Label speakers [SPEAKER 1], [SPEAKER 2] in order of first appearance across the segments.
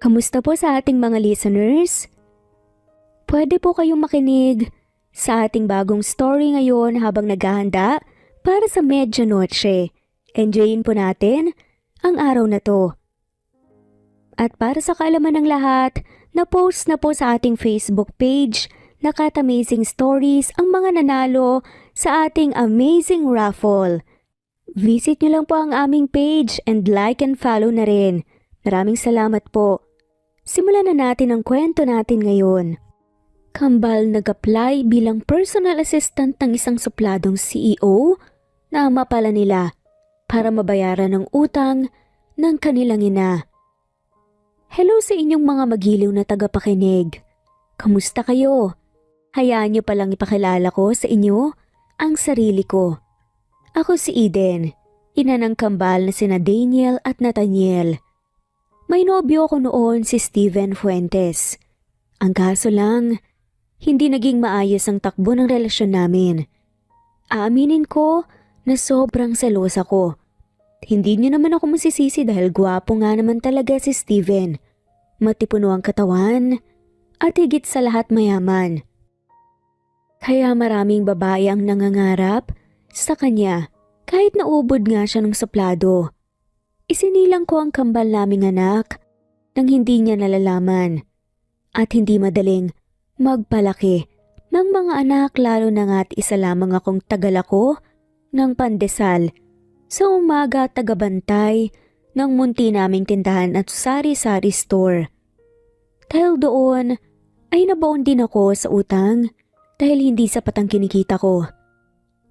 [SPEAKER 1] Kamusta po sa ating mga listeners? Pwede po kayong makinig sa ating bagong story ngayon habang naghahanda para sa medianoche. Enjoyin po natin ang araw na to. At para sa kaalaman ng lahat, na-post na po sa ating Facebook page na Kat Amazing Stories ang mga nanalo sa ating amazing raffle. Visit nyo lang po ang aming page and like and follow na rin. Maraming salamat po. Simulan na natin ang kwento natin ngayon. Kambal nag-apply bilang personal assistant ng isang supladong CEO na ama pala nila para mabayaran ang utang ng kanilang ina. Hello sa inyong mga magiliw na tagapakinig. Kamusta kayo? Hayaan niyo palang ipakilala ko sa inyo ang sarili ko. Ako si Eden, ina ng kambal na sina Daniel at Nathaniel. May nobyo ko noon si Steven Fuentes. Ang kaso lang, hindi naging maayos ang takbo ng relasyon namin. Aaminin ko na sobrang selosa ko. Hindi niyo naman ako masisisi dahil gwapo nga naman talaga si Steven. Matipuno ang katawan at higit sa lahat mayaman. Kaya maraming babae ang nangangarap sa kanya kahit naubod nga siya ng suplado. Isinilang ko ang kambal naming anak nang hindi niya nalalaman at hindi madaling magpalaki ng mga anak lalo na nga't isa lamang akong tagalako ng pandesal sa umaga at tagabantay ng munti naming tindahan at sari-sari store. Dahil doon ay nabaon din ako sa utang dahil hindi sapat ang kinikita ko.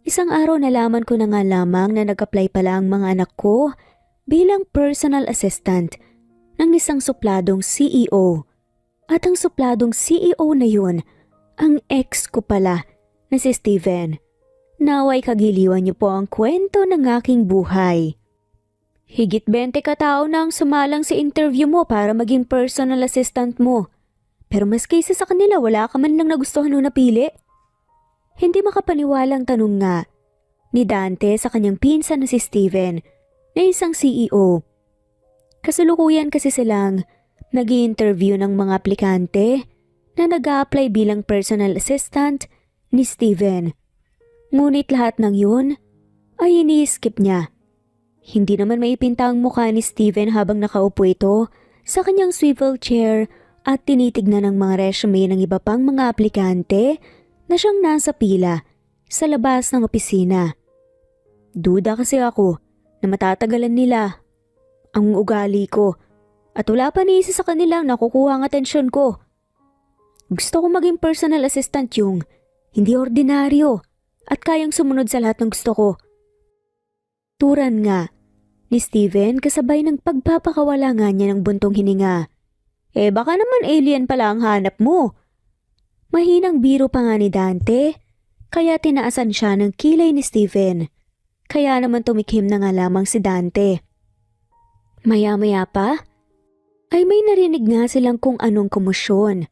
[SPEAKER 1] Isang araw nalaman ko na nga lamang na nag-apply pala ang mga anak ko bilang personal assistant ng isang supladong CEO. At ang supladong CEO na yun, ang ex ko pala na si Steven. Naway kagiliwan niyo po ang kwento ng aking buhay. Higit 20 katao na ang sumalang sa interview mo para maging personal assistant mo. Pero mas kaysa sa kanila wala ka man lang nagustuhan o napili. Hindi makapaniwalang tanong nga ni Dante sa kanyang pinsan na si Steven na isang CEO. Kasalukuyan kasi silang nag-i-interview ng mga aplikante na nag-a-apply bilang personal assistant ni Steven. Ngunit lahat ng yun ay ini-skip niya. Hindi naman maipinta ang mukha ni Steven habang nakaupo ito sa kanyang swivel chair at tinitignan ng mga resume ng iba pang mga aplikante na siyang nasa pila sa labas ng opisina. Duda kasi ako na matatagalan nila ang ugali ko at wala pa ni isa sa kanilang nakukuha ang atensyon ko. Gusto ko maging personal assistant yung hindi ordinaryo at kayang sumunod sa lahat ng gusto ko. Turan nga ni Steven kasabay ng pagpapakawala nga niya ng buntong hininga. Baka naman alien pala ang hanap mo. Mahinang biro pa nga ni Dante kaya tinaasan siya ng kilay ni Steven. Kaya naman tumikhim na nga lamang si Dante. Maya-maya pa ay may narinig nga silang kung anong komosyon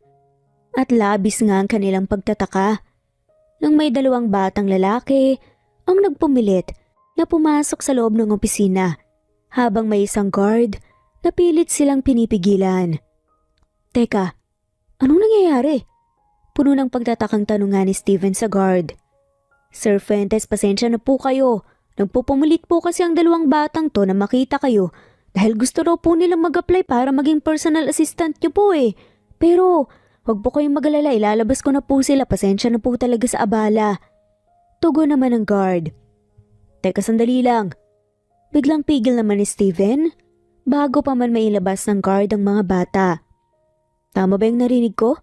[SPEAKER 1] at labis nga ang kanilang pagtataka nang may dalawang batang lalaki ang nagpumilit na pumasok sa loob ng opisina habang may isang guard na pilit silang pinipigilan. Teka, anong nangyayari? Puno ng pagtatakang tanong nga ni Steven sa guard. Sir Fuentes, pasensya na po kayo. Nagpupumilit po kasi ang dalawang batang to na makita kayo dahil gusto raw po nilang mag-apply para maging personal assistant niyo po eh. Pero wag po kayong mag-alala, ilalabas ko na po sila, pasensya na po talaga sa abala. Tugon naman ng guard. Teka sandali lang. Biglang pigil naman ni Steven bago pa man mailabas ng guard ang mga bata. Tama ba yung narinig ko?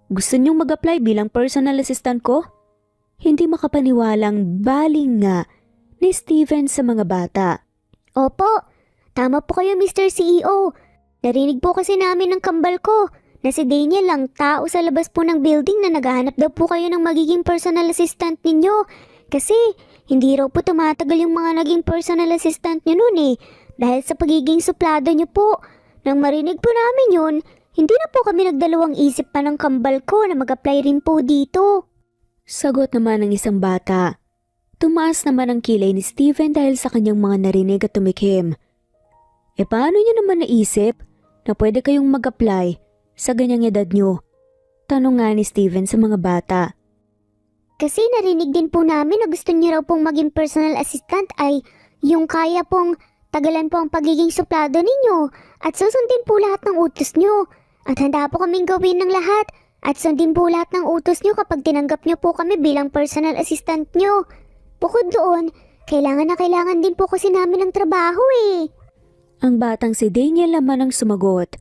[SPEAKER 1] Gusto niyong mag-apply bilang personal assistant ko? Hindi makapaniwalang baling nga ni Steven sa mga bata.
[SPEAKER 2] Opo, tama po kayo Mr. CEO. Narinig po kasi namin ng kambal ko na si Daniel lang tao sa labas po ng building na naghahanap daw po kayo ng magiging personal assistant ninyo. Kasi hindi raw po tumatagal yung mga naging personal assistant nyo noon eh. Dahil sa pagiging suplado nyo po. Nang marinig po namin yun, hindi na po kami nagdalawang isip pa ng kambal ko na mag-apply rin po dito.
[SPEAKER 1] Sagot naman ng isang bata. Tumaas naman ang kilay ni Steven dahil sa kanyang mga narinig at tumikim. Paano niyo naman naisip na pwede kayong mag-apply sa ganyang edad nyo? Tanong nga ni Steven sa mga bata.
[SPEAKER 2] Kasi narinig din po namin na gusto niyo raw pong maging personal assistant ay yung kaya pong tagalan po ang pagiging suplado ninyo at susundin po lahat ng utos nyo. At handa po kaming gawin ng lahat at sundin po lahat ng utos nyo kapag tinanggap nyo po kami bilang personal assistant nyo. Bukod doon, kailangan na kailangan din po kasi namin ng trabaho eh.
[SPEAKER 1] Ang batang si Daniel naman ang sumagot.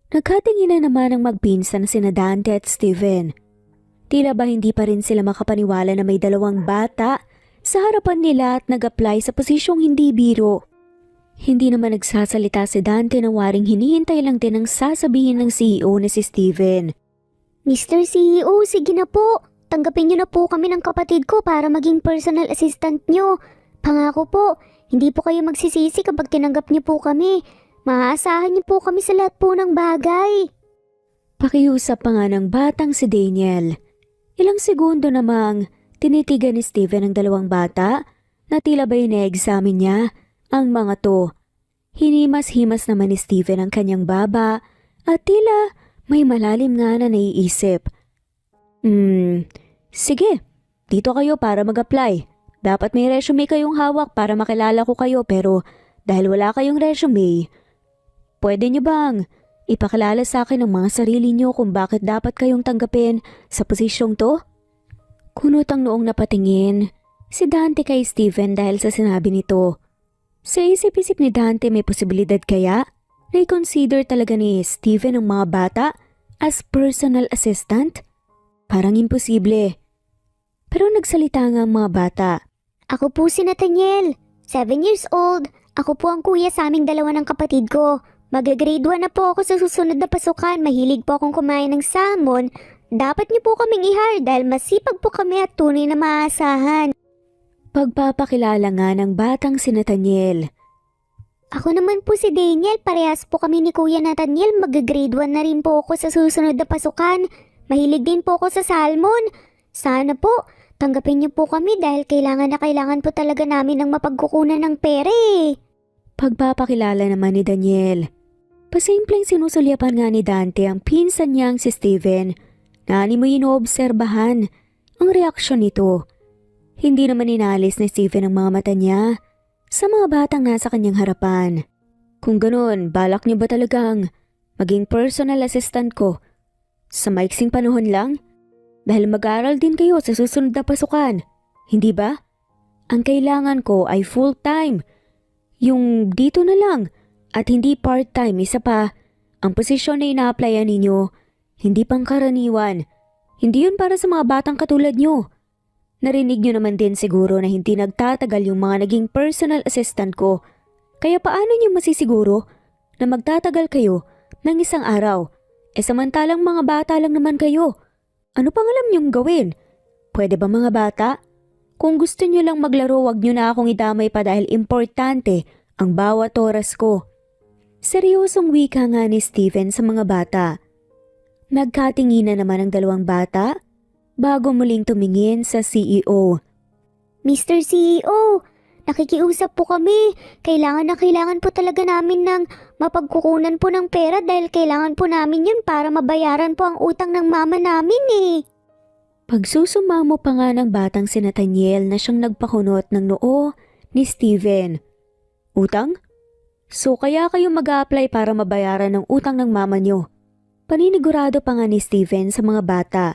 [SPEAKER 1] Nagkatingin na naman ang magpinsan sina Dante at Steven. Tila ba hindi pa rin sila makapaniwala na may dalawang bata sa harapan nila at nag-apply sa posisyong hindi biro. Hindi naman nagsasalita si Dante na waring hinihintay lang din ang sasabihin ng CEO na si Steven.
[SPEAKER 2] Mr. CEO, sige na po. Tanggapin niyo na po kami ng kapatid ko para maging personal assistant niyo. Pangako po, hindi po kayo magsisisi kapag tinanggap niyo po kami. Maaasahan niyo po kami sa lahat po ng bagay.
[SPEAKER 1] Pakiusap pa nga ng batang si Daniel. Ilang segundo namang tinitigan ni Steven ang dalawang bata na tila ba ine-examine niya ang mga to. Hinimas-himas naman ni Steven ang kanyang baba at tila may malalim nga na naiisip. Sige, dito kayo para mag-apply. Dapat may resume kayong hawak para makilala ko kayo pero dahil wala kayong resume, pwede niyo bang ipakilala sa akin ang mga sarili niyo kung bakit dapat kayong tanggapin sa posisyong to? Kunot ang noong napatingin si Dante kay Steven dahil sa sinabi nito. Sa isip-isip ni Dante may posibilidad kaya na i-consider talaga ni Steven ang mga bata as personal assistant? Parang imposible. Pero nagsalita nga ang mga bata.
[SPEAKER 2] Ako po si Nathaniel, 7 years old. Ako po ang kuya sa aming dalawa ng kapatid ko. Mag-grade 1 na po ako sa susunod na pasukan. Mahilig po akong kumain ng salmon. Dapat niyo po kaming i-hire dahil masipag po kami at tunay na maasahan.
[SPEAKER 1] Pagpapakilala nga ng batang si Nathaniel.
[SPEAKER 2] Ako naman po si Daniel. Parehas po kami ni Kuya Nathaniel. Mag-grade 1 na rin po ako sa susunod na pasukan. Mahilig din po ako sa salmon. Sana po, tanggapin niyo po kami dahil kailangan na kailangan po talaga namin ng mapagkukunan ng pera eh.
[SPEAKER 1] Pagpapakilala naman ni Daniel. Pasimpleng sinusulyapan nga ni Dante ang pinsan niyang si Steven na mo inoobserbahan ang reaksyon nito. Hindi naman inalis ni Steven ang mga mata niya sa mga batang nasa kanyang harapan. Kung ganun, balak niyo ba talagang maging personal assistant ko sa maiksing panahon lang? Dahil mag-aaral din kayo sa susunod na pasukan, hindi ba? Ang kailangan ko ay full-time. Yung dito na lang at hindi part-time. Isa pa, ang posisyon na ina-applyan ninyo, hindi pangkaraniwan. Hindi yun para sa mga batang katulad nyo. Narinig nyo naman din siguro na hindi nagtatagal yung mga naging personal assistant ko. Kaya paano nyo masisiguro na magtatagal kayo ng isang araw? Samantalang mga bata lang naman kayo. Ano pang alam nyong gawin? Pwede ba mga bata? Kung gusto nyo lang maglaro, wag nyo na akong idamay pa dahil importante ang bawat oras ko. Seryosong wika nga ni Steven sa mga bata. Nagkatinginan naman ang dalawang bata bago muling tumingin sa CEO.
[SPEAKER 2] Mr. CEO, nakikiusap po kami. Kailangan na kailangan po talaga namin ng mapagkukunan po ng pera dahil kailangan po namin yun para mabayaran po ang utang ng mama namin eh.
[SPEAKER 1] Pagsusumamo pa nga ng batang si Nathaniel na siyang nagpakunot ng noo ni Steven. Utang? So kaya kayo mag-a-apply para mabayaran ng utang ng mama nyo? Paninigurado pa nga ni Steven sa mga bata.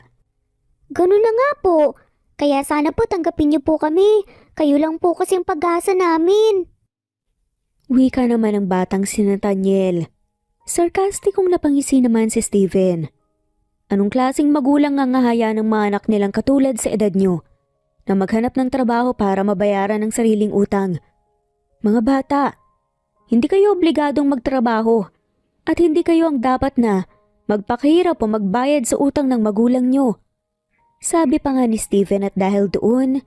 [SPEAKER 2] Ganun na nga po. Kaya sana po tanggapin niyo po kami. Kayo lang po kasing pag-asa namin.
[SPEAKER 1] Wika naman ng batang si Nathaniel. Sarkastikong napangisi naman si Steven. Anong klaseng magulang ang ngahaya ng mga anak nilang katulad sa edad nyo na maghanap ng trabaho para mabayaran ang sariling utang? Mga bata, hindi kayo obligadong magtrabaho at hindi kayo ang dapat na magpakahirap o magbayad sa utang ng magulang nyo. Sabi pa nga ni Steven at dahil doon,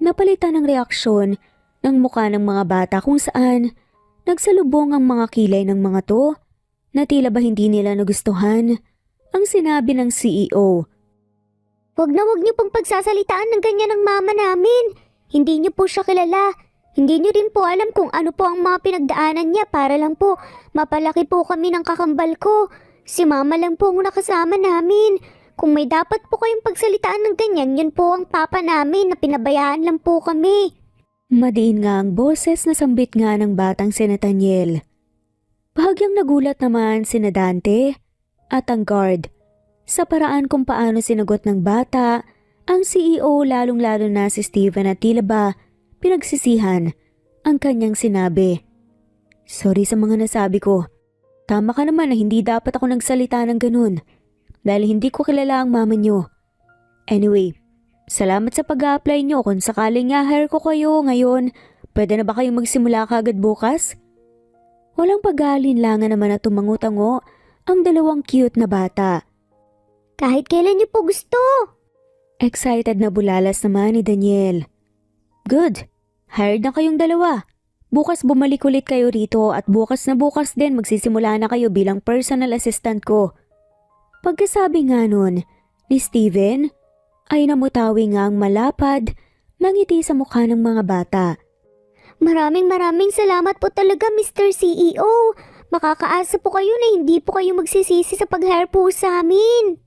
[SPEAKER 1] napalitan ng reaksyon ng mukha ng mga bata kung saan nagsalubong ang mga kilay ng mga to na tila ba hindi nila nagustuhan ang sinabi ng CEO.
[SPEAKER 2] Wag niyo pong pagsasalitaan ng ganyan ng mama namin. Hindi niyo po siya kilala. Hindi niyo rin po alam kung ano po ang mga pinagdaanan niya para lang po mapalaki po kami ng kakambal ko. Si mama lang po ang nakasama namin. Kung may dapat po kayong pagsalitaan ng ganyan, yun po ang papa namin na pinabayaan lang po kami.
[SPEAKER 1] Madiin nga ang boses na sambit nga ng batang si Nathaniel. Bahagyang nagulat naman si Dante at ang guard sa paraan kung paano sinagot ng bata ang CEO, lalong-lalo na si Steven, at tila ba pinagsisihan ang kanyang sinabi. Sorry sa mga nasabi ko. Tama ka naman na hindi dapat ako nagsalita ng ganun dahil hindi ko kilala ang mama niyo. Anyway, salamat sa pag-a-apply niyo. Kung sakaling hire ko kayo ngayon, pwede na ba kayong magsimula kagad bukas? Walang pag-aalinlangan naman na tumango-tango ang dalawang cute na bata.
[SPEAKER 2] Kahit kailan niyo po gusto.
[SPEAKER 1] Excited na bulalas naman ni Daniel. Good. Hired na kayong dalawa. Bukas bumalik ulit kayo rito at bukas na bukas din magsisimula na kayo bilang personal assistant ko. Pagkasabi nga nun ni Steven ay namutawi nga ang malapad na ngiti sa mukha ng mga bata.
[SPEAKER 2] Maraming salamat po talaga, Mr. CEO. Makakaasa po kayo na hindi po kayo magsisisi sa pag-hire po sa amin.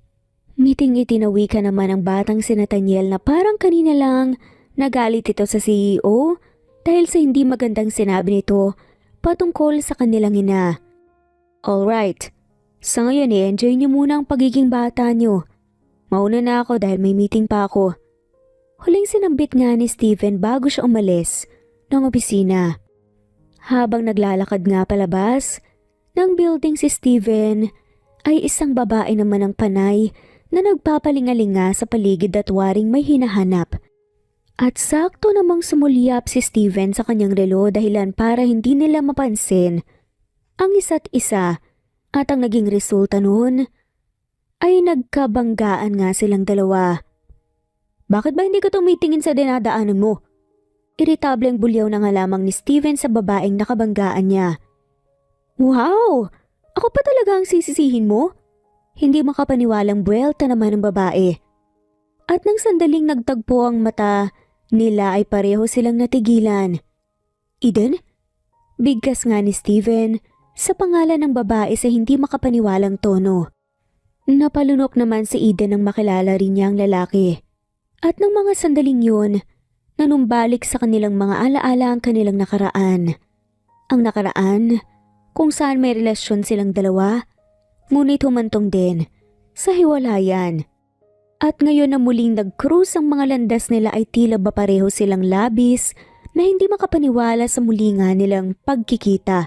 [SPEAKER 1] Ngiting-ngiti na wika naman ang batang si Nathaniel na parang kanina lang nagalit ito sa CEO dahil sa hindi magandang sinabi nito patungkol sa kanilang ina. Alright, sa ngayon enjoy niyo muna ang pagiging bata niyo. Mauna na ako dahil may meeting pa ako. Huling sinambit nga ni Steven bago siya umalis ng opisina. Habang naglalakad nga palabas ng building si Steven ay isang babae naman ang panay na nagpapalingalinga sa paligid at waring may hinahanap. At sakto namang sumulyap si Steven sa kanyang relo dahilan para hindi nila mapansin ang isa't isa at ang naging resulta noon ay nagkabanggaan nga silang dalawa. Bakit ba hindi ka tumitingin sa dinadaanan mo? Iritableng bulyaw na nga lamang ni Steven sa babaeng nakabanggaan niya. Wow! Ako pa talaga ang sisisihin mo? Hindi makapaniwalang buwelta naman ng babae. At nang sandaling nagtagpo ang mata nila ay pareho silang natigilan. Eden? Bigkas nga ni Steven sa pangalan ng babae sa hindi makapaniwalang tono. Napalunok naman si Eden nang makilala rin niya ang lalaki. At ng mga sandaling yun, nanumbalik sa kanilang mga alaala ang kanilang nakaraan. Ang nakaraan kung saan may relasyon silang dalawa, ngunit humantong din sa hiwalayan. At ngayon na muling nag-cruise ang mga landas nila ay tila ba pareho silang labis na hindi makapaniwala sa muli nga nilang pagkikita.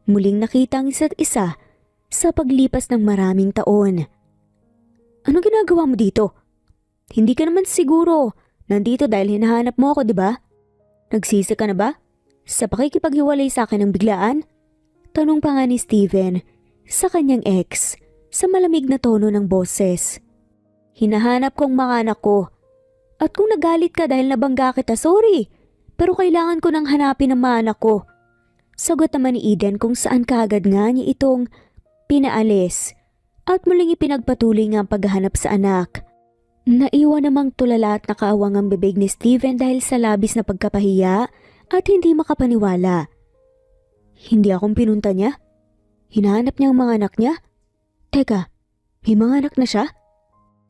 [SPEAKER 1] Muling nakita ang isa't isa sa paglipas ng maraming taon. Ano ginagawa mo dito? Hindi ka naman siguro nandito dahil hinahanap mo ako, di ba? Nagsisi ka na ba? Sa pakikipaghiwalay sa akin ng biglaan? Tanong pa nga ni Steven sa kanyang ex sa malamig na tono ng boses. Hinahanap kong mga anak ko. At kung nagalit ka dahil nabangga kita, sorry. Pero kailangan ko nang hanapin ang mga anak ko. Sagot naman ni Eden kung saan kaagad nga niya itong pinaalis. At muling ipinagpatuloy nga ang paghahanap sa anak. Naiwan namang tulala at nakaawang ang bibig ni Steven dahil sa labis na pagkapahiya at hindi makapaniwala. Hindi akong pinunta niya? Hinahanap niya ang mga anak niya? Teka, may mga anak na siya?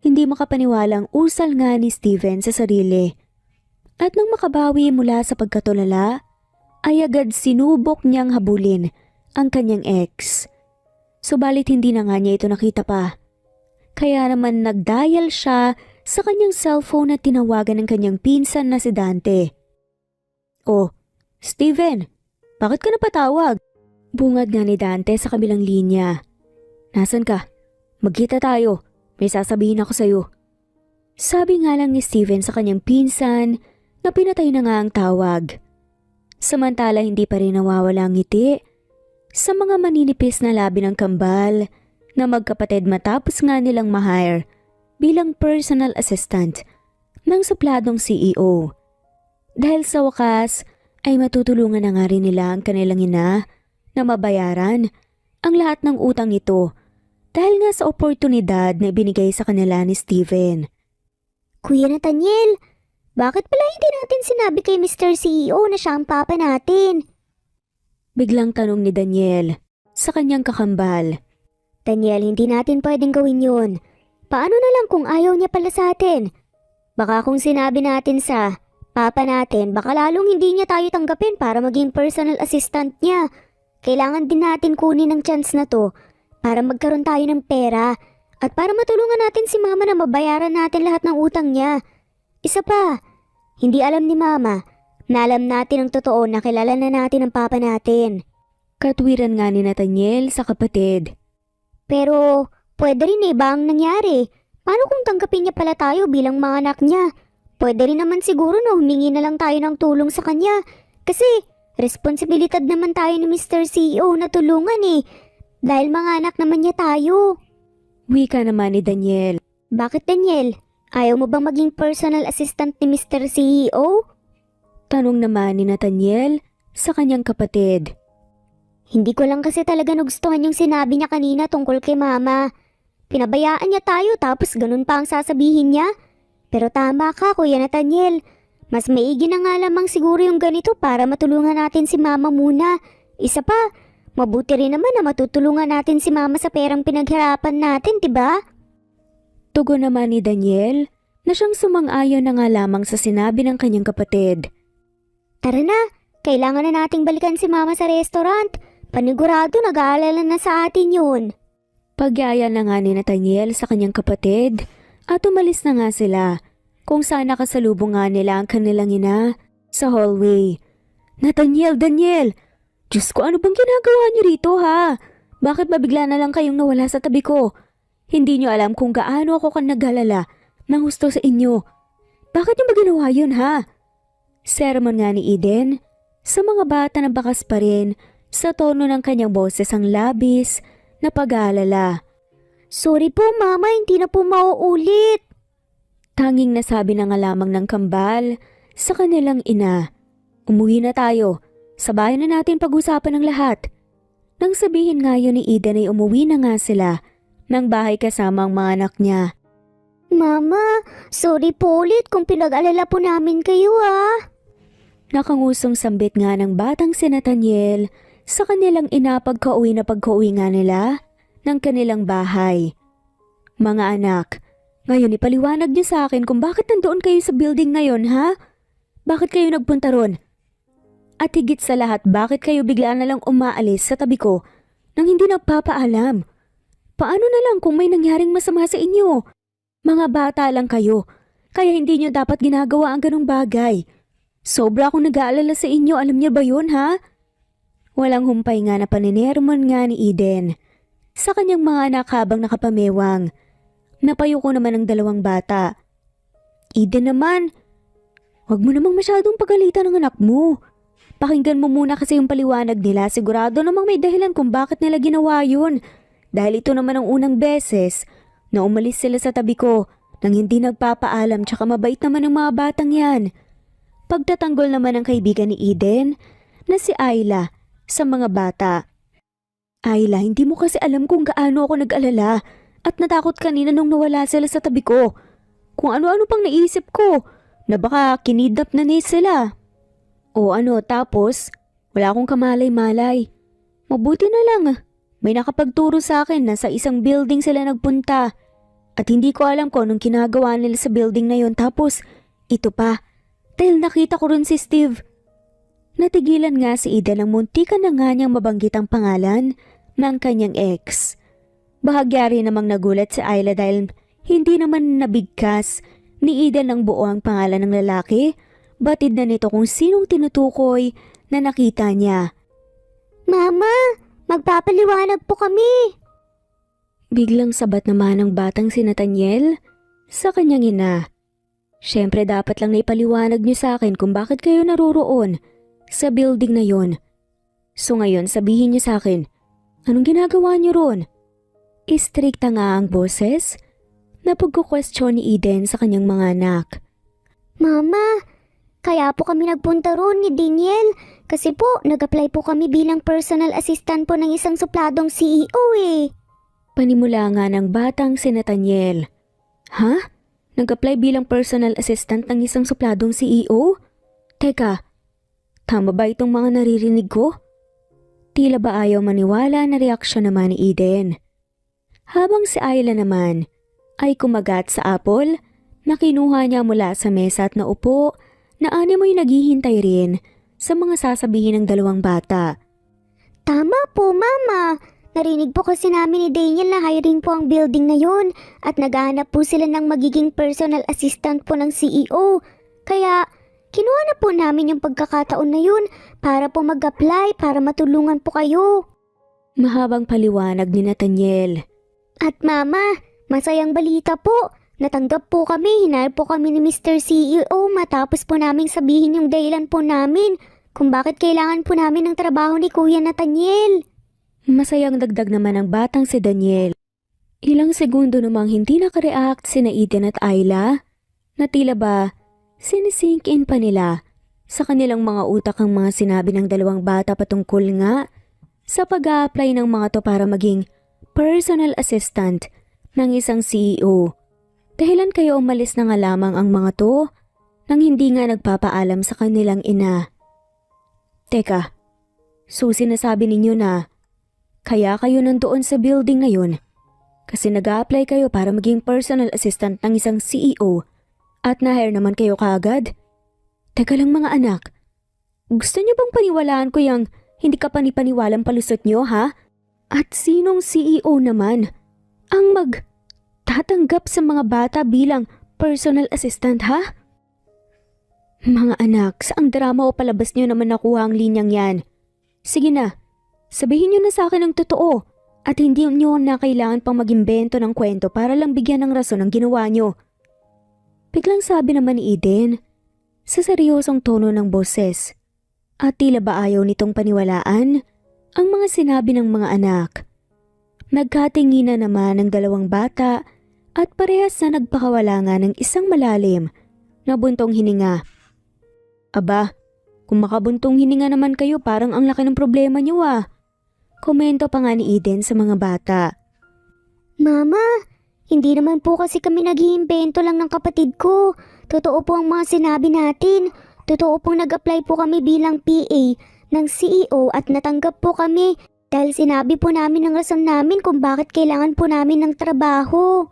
[SPEAKER 1] Hindi makapaniwalang usal nga ni Steven sa sarili. At nang makabawi mula sa pagkatulala, ay agad sinubok niyang habulin ang kanyang ex. Subalit hindi na nga niya ito nakita pa. Kaya naman nagdial siya sa kanyang cellphone at tinawagan ng kanyang pinsan na si Dante. Oh, Steven, bakit ka napatawag? Bungad nga ni Dante sa kabilang linya. Nasaan ka? Magkita tayo. May sasabihin ako sa'yo. Sabi nga lang ni Steven sa kanyang pinsan na pinatay na nga ang tawag. Samantala hindi pa rin nawawala ang ngiti sa mga maninipis na labi ng kambal na magkapatid matapos nga nilang ma-hire bilang personal assistant ng supladong CEO. Dahil sa wakas ay matutulungan na nga rin nila ang kanilang ina na mabayaran ang lahat ng utang ito dahil nga sa oportunidad na ibinigay sa kanila ni Steven.
[SPEAKER 2] Kuya Nathaniel, Bakit pala hindi natin sinabi kay Mr. CEO na siya ang papa natin?
[SPEAKER 1] Biglang tanong ni Daniel sa kanyang kakambal.
[SPEAKER 2] Daniel, hindi natin pwedeng gawin yun. Paano na lang kung ayaw niya pala sa atin? Baka kung sinabi natin sa papa natin, baka lalong hindi niya tayo tanggapin para maging personal assistant niya. Kailangan din natin kunin ang chance na to para magkaroon tayo ng pera at para matulungan natin si mama na mabayaran natin lahat ng utang niya. Isa pa, hindi alam ni mama na alam natin ang totoo na kilala na natin ang papa natin.
[SPEAKER 1] Katwiran nga ni Nathaniel sa kapatid.
[SPEAKER 2] Pero pwede rin iba ang nangyari. Paano kung tanggapin niya pala tayo bilang mga anak niya? Pwede rin naman siguro na humingi na lang tayo ng tulong sa kanya. Kasi responsibilidad naman tayo ni Mr. CEO na tulungan eh. Dahil mga anak naman niya tayo.
[SPEAKER 1] Wika naman ni Daniel.
[SPEAKER 2] Bakit Daniel? Ayaw mo bang maging personal assistant ni Mr. CEO?
[SPEAKER 1] Tanong naman ni Nathaniel sa kanyang kapatid.
[SPEAKER 2] Hindi ko lang kasi talaga nagustuhan yung sinabi niya kanina tungkol kay mama. Pinabayaan niya tayo tapos ganun pa ang sasabihin niya. Pero tama ka Kuya Nathaniel. Mas maigi na nga lamang siguro yung ganito para matulungan natin si mama muna. Isa pa, mabuti rin naman na matutulungan natin si mama sa perang pinaghirapan natin, diba?
[SPEAKER 1] Tugon naman ni Daniel na siyang sumang-ayon na nga lamang sa sinabi ng kanyang kapatid.
[SPEAKER 2] Tara na, kailangan na nating balikan si mama sa restaurant. Panigurado nag-aalala na sa atin yun.
[SPEAKER 1] Pagyaya na nga ni Nathaniel sa kanyang kapatid at umalis na nga sila kung saan nakasalubong nga nila ang kanilang ina sa hallway. Nathaniel, Daniel! Diyos ko, ano bang ginagawa niyo rito ha? Bakit ba bigla na lang kayong nawala sa tabi ko? Hindi niyo alam kung gaano ako kan nag-alala ng gusto sa inyo. Bakit niyo ba ginawa yun ha? Sermon nga ni Eden sa mga bata na bakas pa rin sa tono ng kanyang boses ang labis na pag-aalala.
[SPEAKER 2] Sorry po mama, hindi na po mauulit.
[SPEAKER 1] Tanging nasabi na nga lamang ng kambal sa kanilang ina. Umuwi na tayo, sabayan na natin pag-usapan ng lahat. Nang sabihin nga yun ni Eden ay umuwi na nga sila ng bahay kasama ang mga anak niya.
[SPEAKER 2] Mama, sorry po ulit kung pinag-alala po namin kayo ah.
[SPEAKER 1] Nakangusong sambit nga ng batang si Nathaniel sa kanilang ina pagka-uwi nga nila ng kanilang bahay. Mga anak, ngayon ipaliwanag niyo sa akin kung bakit nandoon kayo sa building na yon ha? Bakit kayo nagpunta ron? At higit sa lahat, bakit kayo bigla na lang umaalis sa tabi ko nang hindi nagpapaalam? Paano na lang kung may nangyaring masama sa inyo? Mga bata lang kayo, kaya hindi niyo dapat ginagawa ang ganong bagay. Sobra akong nag-aalala sa inyo, alam niyo ba yun ha? Walang humpay nga na paninermon nga ni Eden sa kanyang mga anak habang nakapamewang. Napayuko naman ang dalawang bata. Eden naman, wag mo namang masyadong pagalitan ng anak mo. Pakinggan mo muna kasi yung paliwanag nila, sigurado namang may dahilan kung bakit nila ginawa yun. Dahil ito naman ang unang beses na umalis sila sa tabi ko nang hindi nagpapaalam tsaka mabait naman ang mga batang yan. Pagtatanggol naman ng kaibigan ni Eden na si Ayla sa mga bata. Ayla, hindi mo kasi alam kung gaano ako nag-alala at natakot kanina nung nawala sila sa tabi ko. Kung ano-ano pang naisip ko na baka kinidnap na ni sila. O ano, tapos wala akong kamalay-malay. Mabuti na lang, may nakapagturo sa akin na sa isang building sila nagpunta. At hindi ko alam kung anong ginagawa nila sa building na yon. Tapos ito pa, dahil nakita ko rin si Steve. Natigilan nga si Eden nang muntikan na nga niyang mabanggit ang pangalan ng kanyang ex. Bahagya rin namang nagulat si Ayla dahil hindi naman nabigkas ni Eden ang buo ang pangalan ng lalaki. Batid na nito kung sinong tinutukoy na nakita niya.
[SPEAKER 2] Mama, magpapaliwanag po kami.
[SPEAKER 1] Biglang sabat naman ng batang si Nathaniel sa kanyang ina. Siyempre dapat lang naipaliwanag niyo sa akin kung bakit kayo naroroon sa building na yon. So ngayon sabihin niyo sa akin, anong ginagawa niyo ron? Istrikta nga ang boses na pagkukwestiyon ni Eden sa kanyang mga anak.
[SPEAKER 2] Mama, kaya po kami nagpunta ron ni Daniel kasi po nag-apply po kami bilang personal assistant po ng isang supladong CEO eh.
[SPEAKER 1] Panimula nga ng batang si Nathaniel. Ha? Nag-apply bilang personal assistant ng isang supladong CEO? Teka, tama ba itong mga naririnig ko? Tila ba ayaw maniwala na reaksyon naman ni Eden. Habang si Ayla naman ay kumagat sa apple na kinuha niya mula sa mesa at naupo na animoy naghihintay rin sa mga sasabihin ng dalawang bata.
[SPEAKER 2] Tama po, Mama. Narinig po kasi namin ni Daniel na hiring po ang building na yun at naghahanap po sila ng magiging personal assistant po ng CEO. Kaya kinuha na po namin yung pagkakataon na yun para po mag-apply para matulungan po kayo.
[SPEAKER 1] Mahabang paliwanag ni Nathaniel.
[SPEAKER 2] At Mama, masayang balita po. Natanggap po kami, hinahire po kami ni Mr. CEO matapos po naming sabihin yung dahilan po namin kung bakit kailangan po namin ng trabaho ni Kuya Nathaniel.
[SPEAKER 1] Masayang dagdag naman ang batang si Daniel. Ilang segundo namang hindi nakareact sina Eden at Ayla na tila ba sinisink in pa nila sa kanilang mga utak ang mga sinabi ng dalawang bata patungkol nga sa pag-a-apply ng mga to para maging personal assistant ng isang CEO. Dahilan kayo umalis na nga lamang ang mga to nang hindi nga nagpapaalam sa kanilang ina. Teka, sinasabi ninyo na kaya kayo nandoon sa building na yun kasi nag-a-apply kayo para maging personal assistant ng isang CEO at na-hire naman kayo kaagad? Teka lang mga anak, gusto niyo bang paniwalaan ko yung hindi ka panipaniwalang palusot niyo ha? At sinong CEO naman ang tatanggap sa mga bata bilang personal assistant ha? Mga anak, saang drama o palabas niyo naman nakuha ang linyang yan? Sige na, sabihin niyo na sa akin ang totoo at hindi niyo na kailangan pang mag-imbento ng kwento para lang bigyan ng rason ang ginawa niyo. Biglang sabi naman ni Eden sa seryosong tono ng boses at tila ba ayaw nitong paniwalaan ang mga sinabi ng mga anak. Nagkatinginan naman ng dalawang bata at parehas na nagpakawala nga ng isang malalim na buntong hininga. Aba, kung makabuntong hininga naman kayo parang ang laki ng problema niyo ah. Komento pa nga ni Eden sa mga bata.
[SPEAKER 2] Mama, hindi naman po kasi kami nag-iimbento lang ng kapatid ko. Totoo po ang mga sinabi natin. Totoo pong nag-apply po kami bilang PA ng CEO at natanggap po kami dahil sinabi po namin ang rason namin kung bakit kailangan po namin ng trabaho.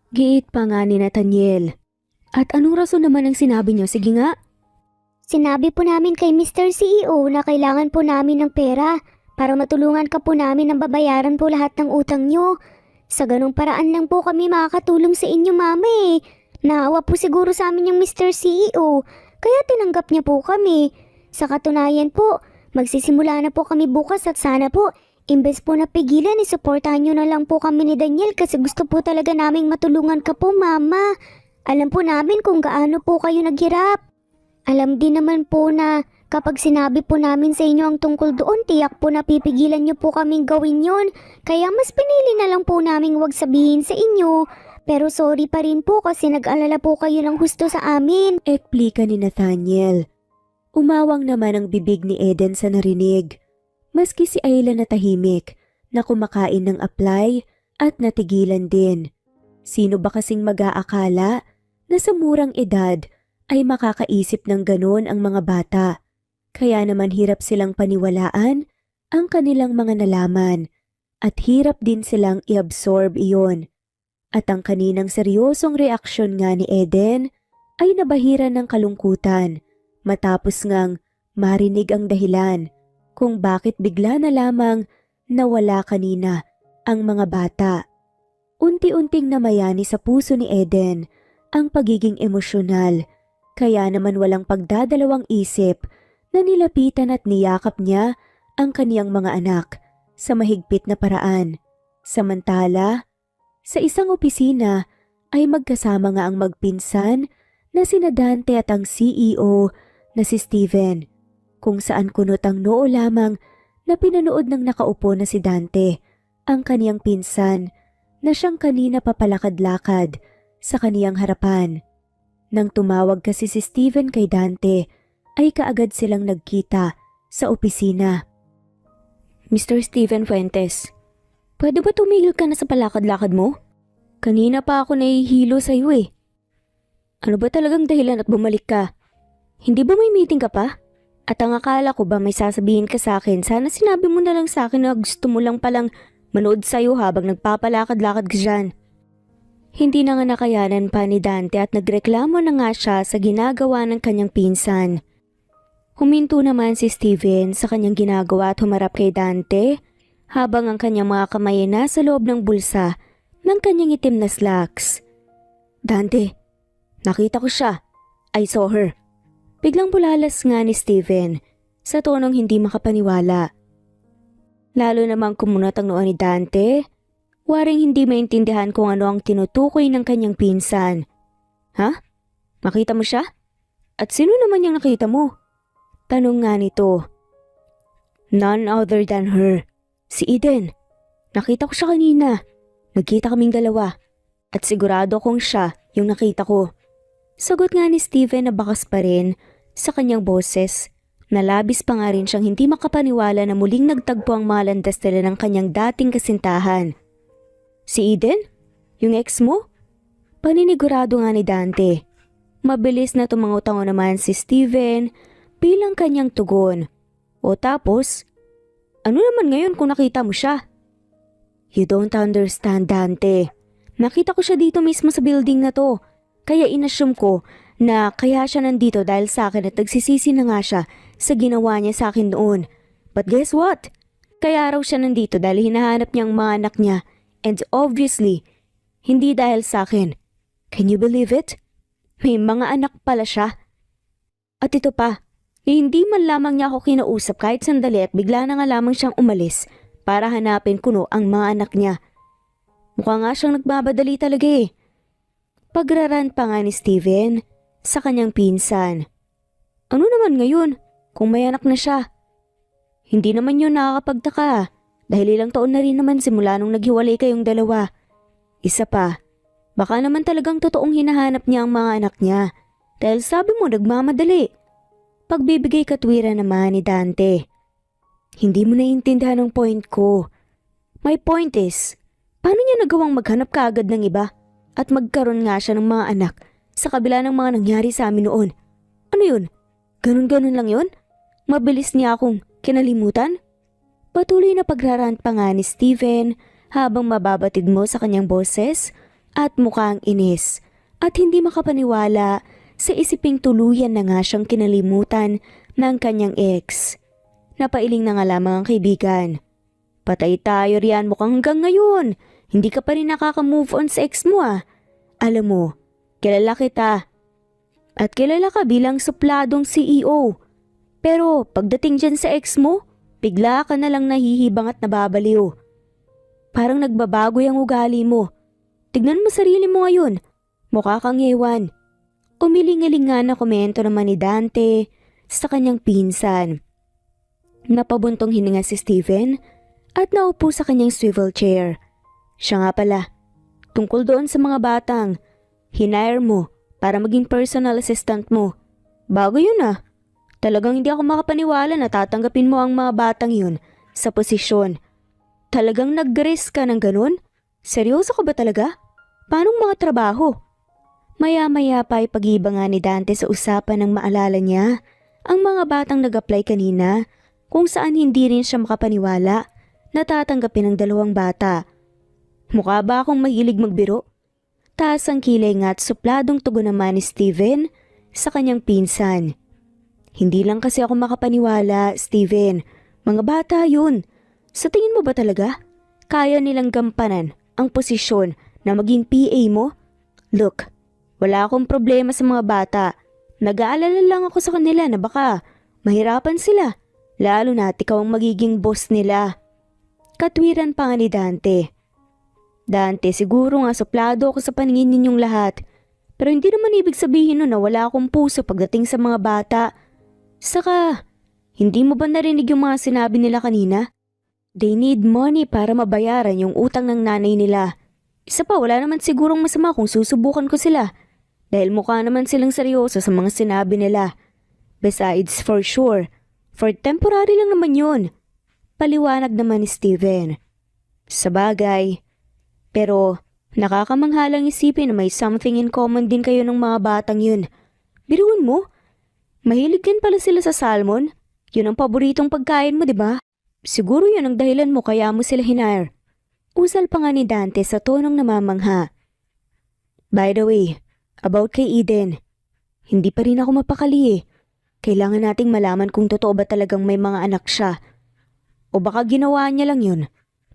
[SPEAKER 1] Giit pa nga ni Nathaniel. At anong rason naman ang sinabi niyo? Sige nga.
[SPEAKER 2] Sinabi po namin kay Mr. CEO na kailangan po namin ng pera para matulungan ka po namin ng babayaran po lahat ng utang nyo. Sa ganong paraan lang po kami makakatulong sa inyo, Mama eh. Naawa po siguro sa amin yung Mr. CEO, kaya tinanggap niya po kami. Sa katunayan po, magsisimula na po kami bukas at sana po, imbes po na pigilan, isuportahan nyo na lang po kami ni Daniel kasi gusto po talaga naming matulungan ka po, Mama. Alam po namin kung gaano po kayo naghirap. Alam din naman po na kapag sinabi po namin sa inyo ang tungkol doon, tiyak po na pipigilan nyo po kaming gawin yon. Kaya mas pinili na lang po naming wag sabihin sa inyo. Pero sorry pa rin po kasi nag-alala po kayo ng husto sa amin.
[SPEAKER 1] Eksplika ni Nathaniel. Umawang naman ang bibig ni Eden sa narinig. Maski si Ayla na tahimik na kumakain ng apply at natigilan din. Sino ba kasing mag-aakala na sa murang edad ay makakaisip ng ganon ang mga bata? Kaya naman hirap silang paniwalaan ang kanilang mga nalaman at hirap din silang i-absorb iyon. At ang kaninang seryosong reaksyon nga ni Eden ay nabahiran ng kalungkutan matapos ngang marinig ang dahilan kung bakit bigla na lamang nawala kanina ang mga bata. Unti-unting namayani sa puso ni Eden ang pagiging emosyonal, kaya naman walang pagdadalawang isip na nilapitan at niyakap niya ang kaniyang mga anak sa mahigpit na paraan. Samantala, sa isang opisina ay magkasama nga ang magpinsan na sina Dante at ang CEO na si Steven, kung saan kunot ang noo lamang na pinanood ng nakaupo na si Dante, ang kaniyang pinsan na siyang kanina papalakad-lakad sa kaniyang harapan. Nang tumawag kasi si Steven kay Dante, ay kaagad silang nagkita sa opisina. Mr. Steven Fuentes, pwede ba tumigil ka na sa palakad-lakad mo? Kanina pa ako nahihilo sa iyo eh. Ano ba talagang dahilan at bumalik ka? Hindi ba may meeting ka pa? At ang akala ko ba may sasabihin ka sa akin, sana sinabi mo na lang sa akin na gusto mo lang palang manood sa'yo habang nagpapalakad-lakad ka dyan. Hindi na nga nakayanan pa ni Dante at nagreklamo na nga siya sa ginagawa ng kanyang pinsan. Huminto naman si Steven sa kanyang ginagawa at humarap kay Dante habang ang kanyang mga kamay ay nasa loob ng bulsa ng kanyang itim na slacks. Dante, nakita ko siya. I saw her. Biglang bulalas nga ni Steven sa tonong hindi makapaniwala. Lalo namang kumunot ang noo ni Dante, waring hindi maintindihan kung ano ang tinutukoy ng kanyang pinsan. Ha? Makita mo siya? At sino naman yung nakita mo? Tanong nga nito. None other than her. Si Eden. Nakita ko siya kanina. Nagkita kaming dalawa. At sigurado kong siya yung nakita ko. Sagot nga ni Steven na bakas pa rin sa kanyang boses. Nalabis pa nga rin siyang hindi makapaniwala na muling nagtagpo ang mga landas nila ng kanyang dating kasintahan. Si Eden? Yung ex mo? Paninigurado nga ni Dante. Mabilis na tumangutango naman si Steven bilang kanyang tugon. O tapos, ano naman ngayon kung nakita mo siya? You don't understand, Dante. Nakita ko siya dito mismo sa building na to. Kaya inassume ko na kaya siya nandito dahil sa akin at nagsisisi na nga siya sa ginawa niya sa akin noon. But guess what? Kaya raw siya nandito dahil hinahanap niya ang mga anak niya and obviously, hindi dahil sa akin. Can you believe it? May mga anak pala siya. At ito pa, hindi man lamang niya ako kinausap kahit sandali at bigla na nga lamang siyang umalis para hanapin kuno ang mga anak niya. Mukha nga siyang nagbabadali talaga eh. Pagraran pa nga ni Steven sa kanyang pinsan. Ano naman ngayon kung may anak na siya? Hindi naman yun nakakapagtaka dahil ilang taon na rin naman simula nung naghiwalay kayong dalawa. Isa pa, baka naman talagang totoong hinahanap niya ang mga anak niya dahil sabi mo nagmamadali. Pagbibigay katwiran naman ni Dante. Hindi mo naiintindihan ang point ko. My point is, paano niya nagawang maghanap kaagad ng iba? At magkaroon nga siya ng mga anak sa kabila ng mga nangyari sa amin noon. Ano yun? Ganun-ganun lang yun? Mabilis niya akong kinalimutan? Patuloy na pagrarant pa nga ni Steven habang mababatid mo sa kanyang boses at mukhang inis. At hindi makapaniwala sa isiping tuluyan na nga siyang kinalimutan ng kanyang ex. Napailing na nga lamang ang kaibigan. Patay tayo riyan mukhang hanggang ngayon. Hindi ka pa rin nakaka-move on sa ex mo ah. Alam mo, kilala kita. At kilala ka bilang supladong CEO. Pero pagdating dyan sa ex mo, bigla ka na lang nahihibang at nababaliw. Parang nagbabago yung ugali mo. Tignan mo sarili mo ngayon. Mukha kang ewan. Umiling-iling nga na komento naman ni Dante sa kanyang pinsan. Napabuntong hininga si Steven at naupo sa kanyang swivel chair. Siya nga pala, tungkol doon sa mga batang hinire mo para maging personal assistant mo. Bago yun ah. Talagang hindi ako makapaniwala na tatanggapin mo ang mga batang yun sa posisyon. Talagang nag-risk ka ng ganun? Seryoso ka ba talaga? Paanong mga trabaho? Maya-maya pa ay pag-iba nga ni Dante sa usapan ng maalala niya ang mga batang nag-apply kanina kung saan hindi rin siya makapaniwala na tatanggapin ng dalawang bata. Mukha ba akong mahilig magbiro? Taas ang kilay nga at supladong tugon naman ni Steven sa kanyang pinsan. Hindi lang kasi ako makapaniwala, Steven. Mga bata yun. Sa tingin mo ba talaga? Kaya nilang gampanan ang posisyon na maging PA mo? Look, wala akong problema sa mga bata. Nag-aalala lang ako sa kanila na baka mahirapan sila. Lalo na at ikaw ang magiging boss nila. Katwiran pa nga ni Dante. Dante, siguro nga suplado ako sa paningin ninyong lahat. Pero hindi naman ibig sabihin nun na wala akong puso pagdating sa mga bata. Saka, hindi mo ba narinig yung mga sinabi nila kanina? They need money para mabayaran yung utang ng nanay nila. Isa pa, wala naman sigurong masama kung susubukan ko sila. Dahil mukha naman silang seryoso sa mga sinabi nila. Besides, for sure, for temporary lang naman yun. Paliwanag naman ni Steven. Sabagay. Pero Nakakamanghalang isipin na may something in common din kayo ng mga batang yun. Biruin mo, mahilig din pala sila sa salmon. Yun ang paboritong pagkain mo, di ba? Siguro yun ang dahilan mo kaya mo sila hinire. Usal pa nga ni Dante sa tonong namamangha. By the way, about kay Eden, hindi pa rin ako mapakali eh. Kailangan nating malaman kung totoo ba talagang may mga anak siya. O baka ginawa niya lang yun,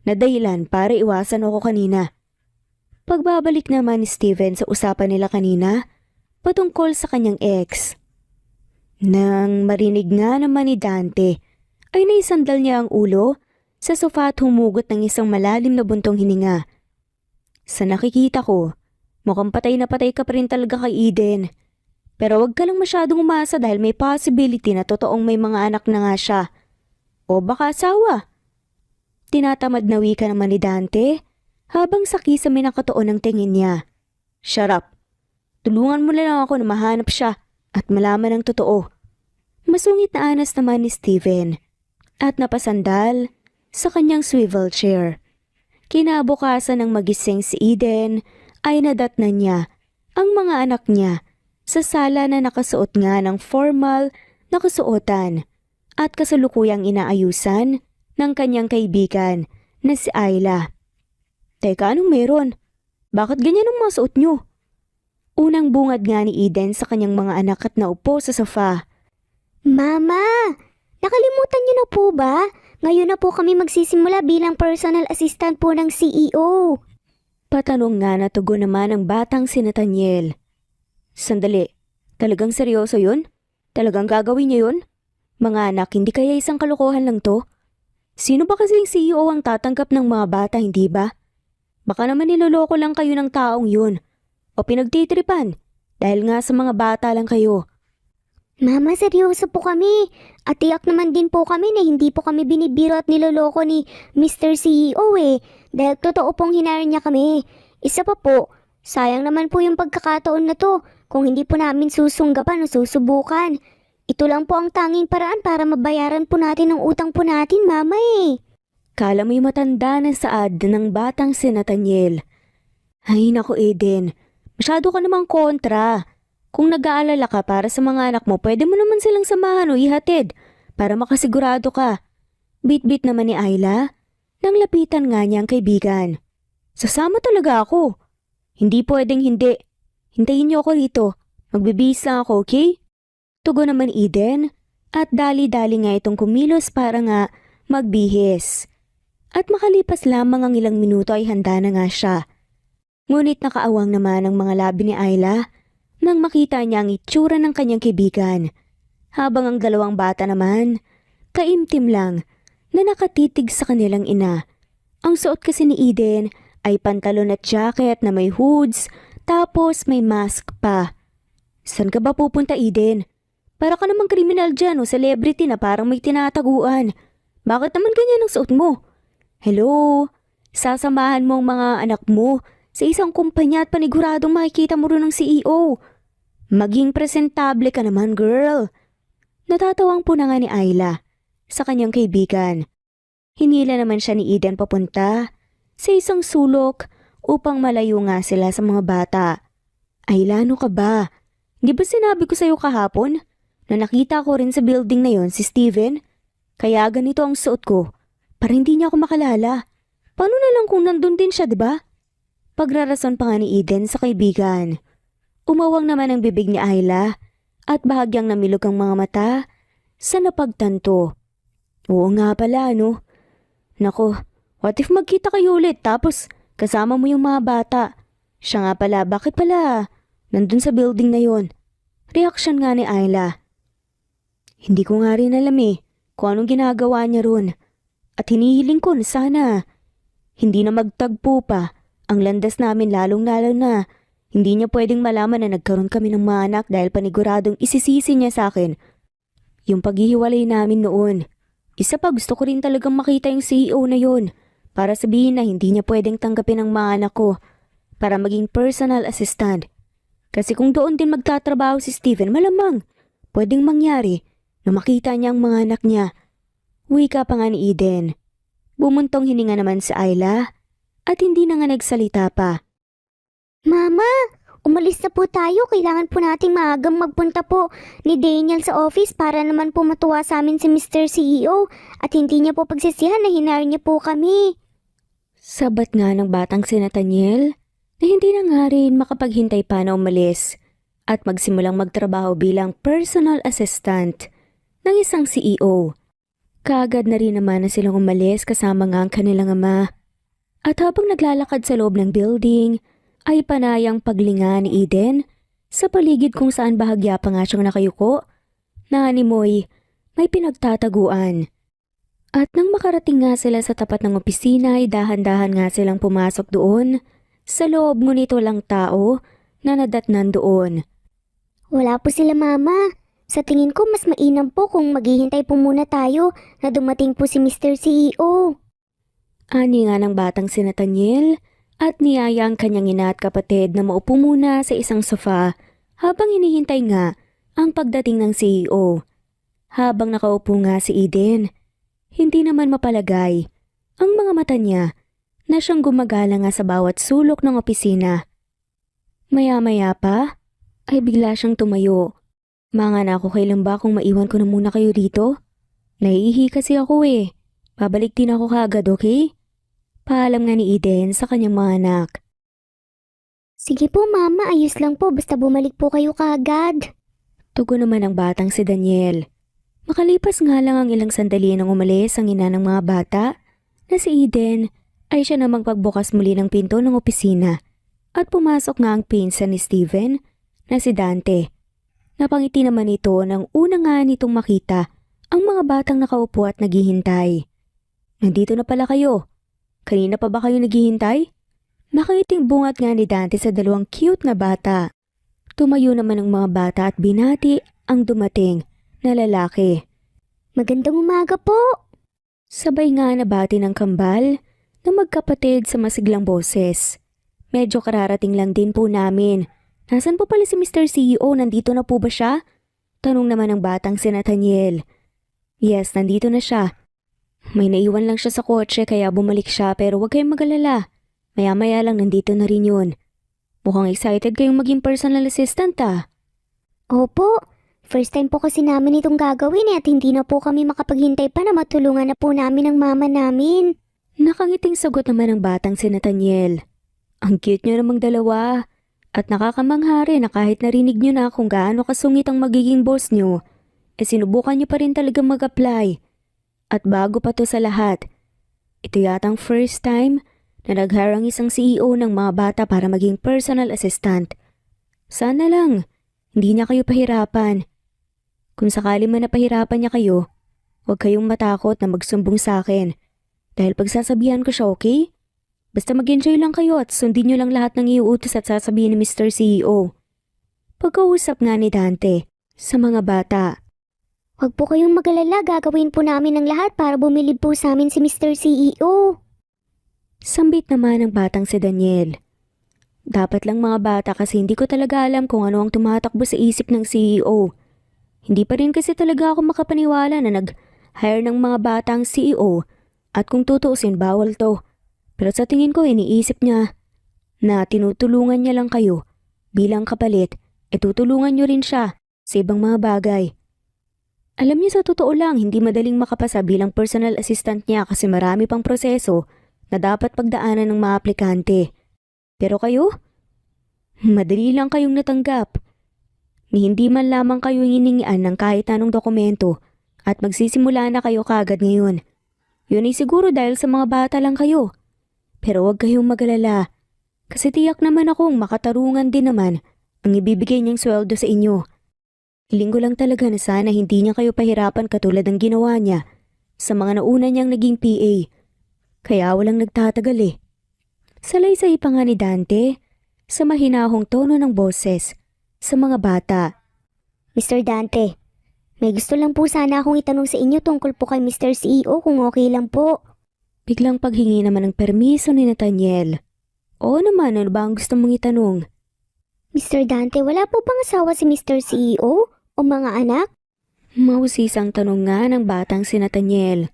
[SPEAKER 1] na dahilan para iwasan ako kanina. Pagbabalik naman ni Steven sa usapan nila kanina, patungkol sa kanyang ex. Nang marinig nga naman ni Dante, ay naisandal niya ang ulo sa sofa at humugot ng isang malalim na buntong hininga. Sa nakikita ko, mukhang patay na patay ka pa rin talaga kay Eden. Pero wag ka lang masyadong umasa dahil may possibility na totoong may mga anak na nga siya. O baka asawa. Tinatamad na wika naman ni Dante habang sa kisame ng katuon ng tingin niya. Shut up. Tulungan mo na lang ako na mahanap siya at malaman ang totoo. Masungit na anas naman ni Steven at napasandal sa kanyang swivel chair. Kinabukasan ng magising si Eden ay nadatnan niya ang mga anak niya sa sala na nakasuot nga ng formal na kasuotan at kasalukuyang inaayusan ng kanyang kaibigan na si Ayla. Teka, anong meron? Bakit ganyan ang mga suot niyo? Unang bungad nga ni Eden sa kanyang mga anak at naupo sa sofa.
[SPEAKER 2] Mama, nakalimutan niyo na po ba? Ngayon na po kami magsisimula bilang personal assistant po ng CEO.
[SPEAKER 1] Patanong nga na tugon naman ang batang si Nathaniel. Sandali, talagang seryoso yun? Talagang gagawin niya yun? Mga anak, hindi kaya isang kalokohan lang to? Sino ba kasing CEO ang tatanggap ng mga bata, hindi ba? Baka naman niloloko lang kayo ng taong yun. O pinagtitripan, dahil nga sa mga bata lang kayo.
[SPEAKER 2] Mama, seryoso po kami. At tiyak naman din po kami na hindi po kami binibiro at niloloko ni Mr. CEO eh. Dahil totoo pong hinire niya kami. Isa pa po, sayang naman po yung pagkakataon na to kung hindi po namin susunggapan o susubukan. Ito lang po ang tanging paraan para mabayaran po natin ang utang po natin, Mama eh.
[SPEAKER 1] Kala mo'y matanda na saad ng batang si Nathaniel. Ay naku Eden, masyado ka namang kontra. Kung nag-aalala ka para sa mga anak mo, pwede mo naman silang samahan o ihatid para makasigurado ka. Bit-bit naman ni Ayla nang lapitan nga niya ang kaibigan. Sasama talaga ako. Hindi pwedeng hindi. Hintayin niyo ako rito. Magbibihis lang ako, okay? Tugon naman Eden at dali-dali nga itong kumilos para nga magbihis. At makalipas lamang ang ilang minuto ay handa na nga siya. Ngunit nakaawang naman ang mga labi ni Ayla nang makita niya ang itsura ng kanyang kaibigan. Habang ang dalawang bata naman, kaimtim lang na nakatitig sa kanilang ina. Ang suot kasi ni Eden ay pantalon at jacket na may hoods tapos may mask pa. San ka ba pupunta Eden? Para ka namang kriminal dyan o celebrity na parang may tinataguan. Bakit naman ganyan ang suot mo? Hello? Sasamahan mo ang mga anak mo sa isang kumpanya at paniguradong makikita mo rin ng CEO. Maging presentable ka naman, girl. Natatawang po na nga ni Ayla sa kanyang kaibigan. Hinila naman siya ni Eden papunta sa isang sulok upang malayo nga sila sa mga bata. Ayla, ano ka ba? Di ba sinabi ko sa'yo kahapon na nakita ko rin sa building na yon si Steven? Kaya ganito ang suot ko para hindi niya ako makalala. Paano na lang kung nandun din siya, di ba? Pagrarason pa nga ni Eden sa kaibigan. Umawang naman ang bibig ni Ayla at bahagyang namilog ang mga mata sa napagtanto. Oo nga pala, no? Nako, what if magkita kayo ulit tapos kasama mo yung mga bata? Siya nga pala, bakit pala nandun sa building na yon? Reaksyon nga ni Ayla. Hindi ko nga rin alam eh kung anong ginagawa niya ron. At hinihiling ko na sana hindi na magtagpo pa ang landas namin lalong-lalo na hindi niya pwedeng malaman na nagkaroon kami ng mga anak dahil paniguradong isisisi niya sa akin yung paghihiwalay namin noon. Isa pa gusto ko rin talagang makita yung CEO na yun para sabihin na hindi niya pwedeng tanggapin ang mga anak ko para maging personal assistant. Kasi kung doon din magtatrabaho si Steven, malamang pwedeng mangyari na makita niya ang mga anak niya. Wika pa nga ni Eden. Bumuntong hininga naman si Ayla at hindi na nga nagsalita pa.
[SPEAKER 2] Mama, umalis na po tayo. Kailangan po nating maagang magpunta po ni Daniel sa office para naman po matuwa sa amin si Mr. CEO at hindi niya po pagsisihan na hinire niya po kami.
[SPEAKER 1] Sabat nga ng batang si Nathaniel na hindi na nga rin makapaghintay pa na umalis at magsimulang magtrabaho bilang personal assistant ng isang CEO. Kaagad na rin naman na silang umalis kasama nga ang kanilang ama. At habang naglalakad sa loob ng building, ay panayang paglinga ni Eden sa paligid kung saan bahagya pa nga siyang nakayuko na animoy may pinagtataguan. At nang makarating nga sila sa tapat ng opisina ay dahan-dahan nga silang pumasok doon sa loob ngunit walang tao na nadatnan doon.
[SPEAKER 2] Wala po sila, Mama. Sa tingin ko mas mainam po kung maghihintay po muna tayo na dumating po si Mr. CEO.
[SPEAKER 1] Ani nga ng batang si Nathaniel at niyaya ang kanyang ina at kapatid na maupo muna sa isang sofa habang hinihintay nga ang pagdating ng CEO. Habang nakaupo nga si Eden, hindi naman mapalagay ang mga mata niya na siyang gumagala nga sa bawat sulok ng opisina. Maya-maya pa ay bigla siyang tumayo. Mga na ako, kailan ba kung maiwan ko na muna kayo rito? Naiihi kasi ako eh. Babalik din ako kaagad, okay? Paalam nga ni Eden sa kanyang mga anak.
[SPEAKER 2] Sige po, Mama. Ayos lang po. Basta bumalik po kayo kaagad.
[SPEAKER 1] Tugon naman ang batang si Daniel. Makalipas nga lang ang ilang sandali nang umalis ang ina ng mga bata na si Eden ay siya namang pagbukas muli ng pinto ng opisina at pumasok nga ang pinsan ni Steven na si Dante. Napangiti naman ito nang una nga nitong makita ang mga batang nakaupo at naghihintay. Nandito na pala kayo. Kanina pa ba kayo naghihintay? Nakangiting bungat nga ni Dante sa dalawang cute na bata. Tumayo naman ang mga bata at binati ang dumating na lalaki.
[SPEAKER 2] Magandang umaga po.
[SPEAKER 1] Sabay nga nabati ng kambal na magkapatid sa masiglang boses. Medyo kararating lang din po namin. Nasaan po pala si Mr. CEO? Nandito na po ba siya? Tanong naman ng batang si Nathaniel. Yes, nandito na siya. May naiwan lang siya sa kotse kaya bumalik siya pero huwag kayong mag-alala. Maya-maya lang nandito na rin yun. Mukhang excited kayong maging personal assistant ah.
[SPEAKER 2] Opo. First time po kasi namin itong gagawin at hindi na po kami makapaghintay pa na matulungan na po namin ang mama namin.
[SPEAKER 1] Nakangiting sagot naman ng batang si Nathaniel. Ang cute niyo namang dalawa. At nakakamangha rin na kahit narinig niyo na kung gaano kasungit ang magiging boss niyo, sinubukan niyo pa rin talagang mag-apply. At bago pa to sa lahat, ito yatang first time na nag-hire ang isang CEO ng mga bata para maging personal assistant. Sana lang, hindi niya kayo pahirapan. Kung sakali man napahirapan niya kayo, huwag kayong matakot na magsumbong sa akin. Dahil pagsasabihan ko siya, okay? Basta mag-enjoy lang kayo at sundin niyo lang lahat ng iuutos at sasabihin ni Mr. CEO. Pagkausap nga ni Dante sa mga bata.
[SPEAKER 2] Huwag po kayong mag-alala. Gagawin po namin ang lahat para bumilib po sa amin si Mr. CEO.
[SPEAKER 1] Sambit naman ng batang si Daniel. Dapat lang mga bata kasi hindi ko talaga alam kung ano ang tumatakbo sa isip ng CEO. Hindi pa rin kasi talaga ako makapaniwala na nag-hire ng mga batang CEO at kung tutuusin bawal to. Pero sa tingin ko iniisip niya na tinutulungan niya lang kayo bilang kapalit, tutulungan niyo rin siya sa ibang mga bagay. Alam niyo sa totoo lang hindi madaling makapasa bilang personal assistant niya kasi marami pang proseso na dapat pagdaanan ng mga aplikante. Pero kayo, madali lang kayong natanggap. Ni hindi man lamang kayo hiningian ng kahit anong dokumento at magsisimula na kayo kagad ngayon. Yun ay siguro dahil sa mga bata lang kayo. Pero huwag kayong mag-alala kasi tiyak naman akong makatarungan din naman ang ibibigay niyang sweldo sa inyo. Hiling ko lang talaga na sana hindi niya kayo pahirapan katulad ng ginawa niya sa mga nauna niyang naging PA. Kaya walang nagtatagal eh. Salaysay pa nga ni Dante sa mahinahong tono ng boses sa mga bata.
[SPEAKER 2] Mr. Dante, may gusto lang po sana akong itanong sa inyo tungkol po kay Mr. CEO kung okay lang po.
[SPEAKER 1] Biglang paghingi naman ng permiso ni Nathaniel. Oo naman, ano ba ang gusto mong itanong?
[SPEAKER 2] Mr. Dante, wala po bang asawa si Mr. CEO o mga anak?
[SPEAKER 1] Mahusisang tanong nga ng batang si Nathaniel.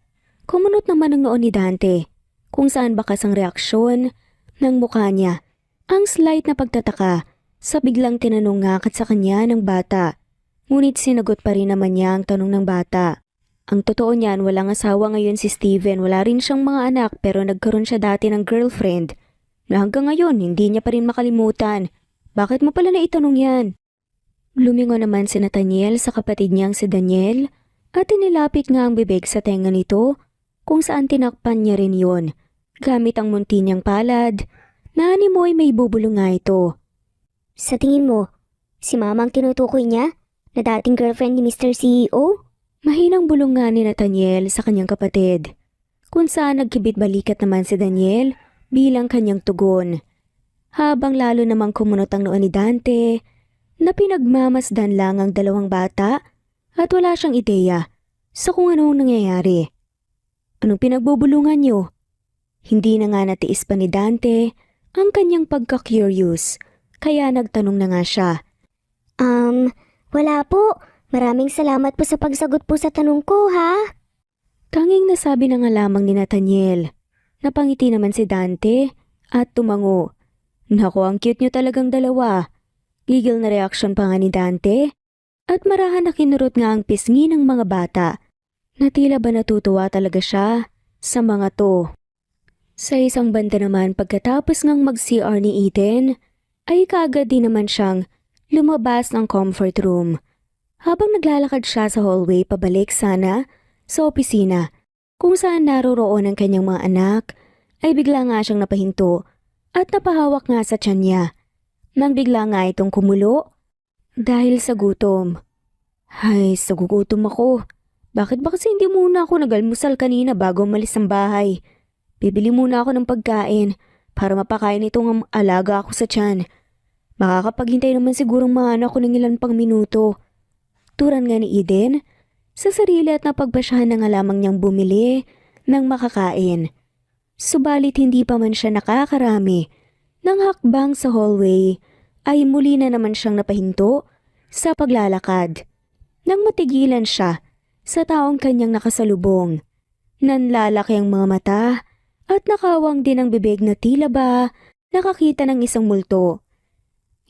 [SPEAKER 1] Kumunot naman ang noon ni Dante kung saan bakas ang reaksyon ng mukha niya ang slight na pagtataka sa biglang tinanong ngakit sa kanya ng bata. Ngunit sinagot pa rin naman niya ang tanong ng bata. Ang totoo niyan, walang asawa ngayon si Steven, wala rin siyang mga anak pero nagkaroon siya dati ng girlfriend na hanggang ngayon hindi niya pa rin makalimutan. Bakit mo pala naitanong yan? Lumingon naman si Nathaniel sa kapatid niyang si Daniel at inilapit nga ang bibig sa tenga nito kung saan tinakpan niya rin yun. Gamit ang munti niyang palad na animoy may bubulong nga ito.
[SPEAKER 2] Sa tingin mo, si Mama ang tinutukoy niya na dating girlfriend ni Mr. CEO?
[SPEAKER 1] Mahinang bulong nga ni Nathaniel sa kanyang kapatid, kung saan nagkibit balikat naman si Daniel bilang kanyang tugon. Habang lalo namang kumunot ang noo ni Dante na pinagmamasdan lang ang dalawang bata at wala siyang ideya sa kung anong nangyayari. Anong pinagbubulungan niyo? Hindi na nga natiis pa ni Dante ang kanyang pagka-curious, kaya nagtanong na nga siya.
[SPEAKER 2] Wala po. Maraming salamat po sa pagsagot po sa tanong ko, ha?
[SPEAKER 1] Tanging nasabi na nga lamang ni Nathaniel. Napangiti naman si Dante at tumango. Naku, ang cute niyo talagang dalawa. Gigil na reaksyon pa nga ni Dante at marahan na kinurot nga ang pisngi ng mga bata na tila ba natutuwa talaga siya sa mga to. Sa isang banda naman pagkatapos ngang mag-CR ni Eden ay kaagad din naman siyang lumabas ng comfort room. Habang naglalakad siya sa hallway pabalik sana sa opisina kung saan naroroon ang kanyang mga anak ay bigla nga siyang napahinto at napahawak nga sa tiyan niya. Nang bigla nga itong kumulo dahil sa gutom. Ay, sagugutom ako. Bakit ba kasi hindi muna ako nag-almusal kanina bago umalis ng bahay? Bibili muna ako ng pagkain para mapakain itong alaga ako sa tiyan. Makakapaghintay naman sigurong mga anak ko ng ilan pang minuto. Turan nga ni Eden sa sarili at napagbasyahan na nga lamang niyang bumili ng makakain. Subalit hindi pa man siya nakakarami ng hakbang sa hallway ay muli na naman siyang napahinto sa paglalakad. Nang matigilan siya sa taong kanyang nakasalubong. Nanlalaki ang mga mata at nakawang din ang bibig na tila ba nakakita ng isang multo.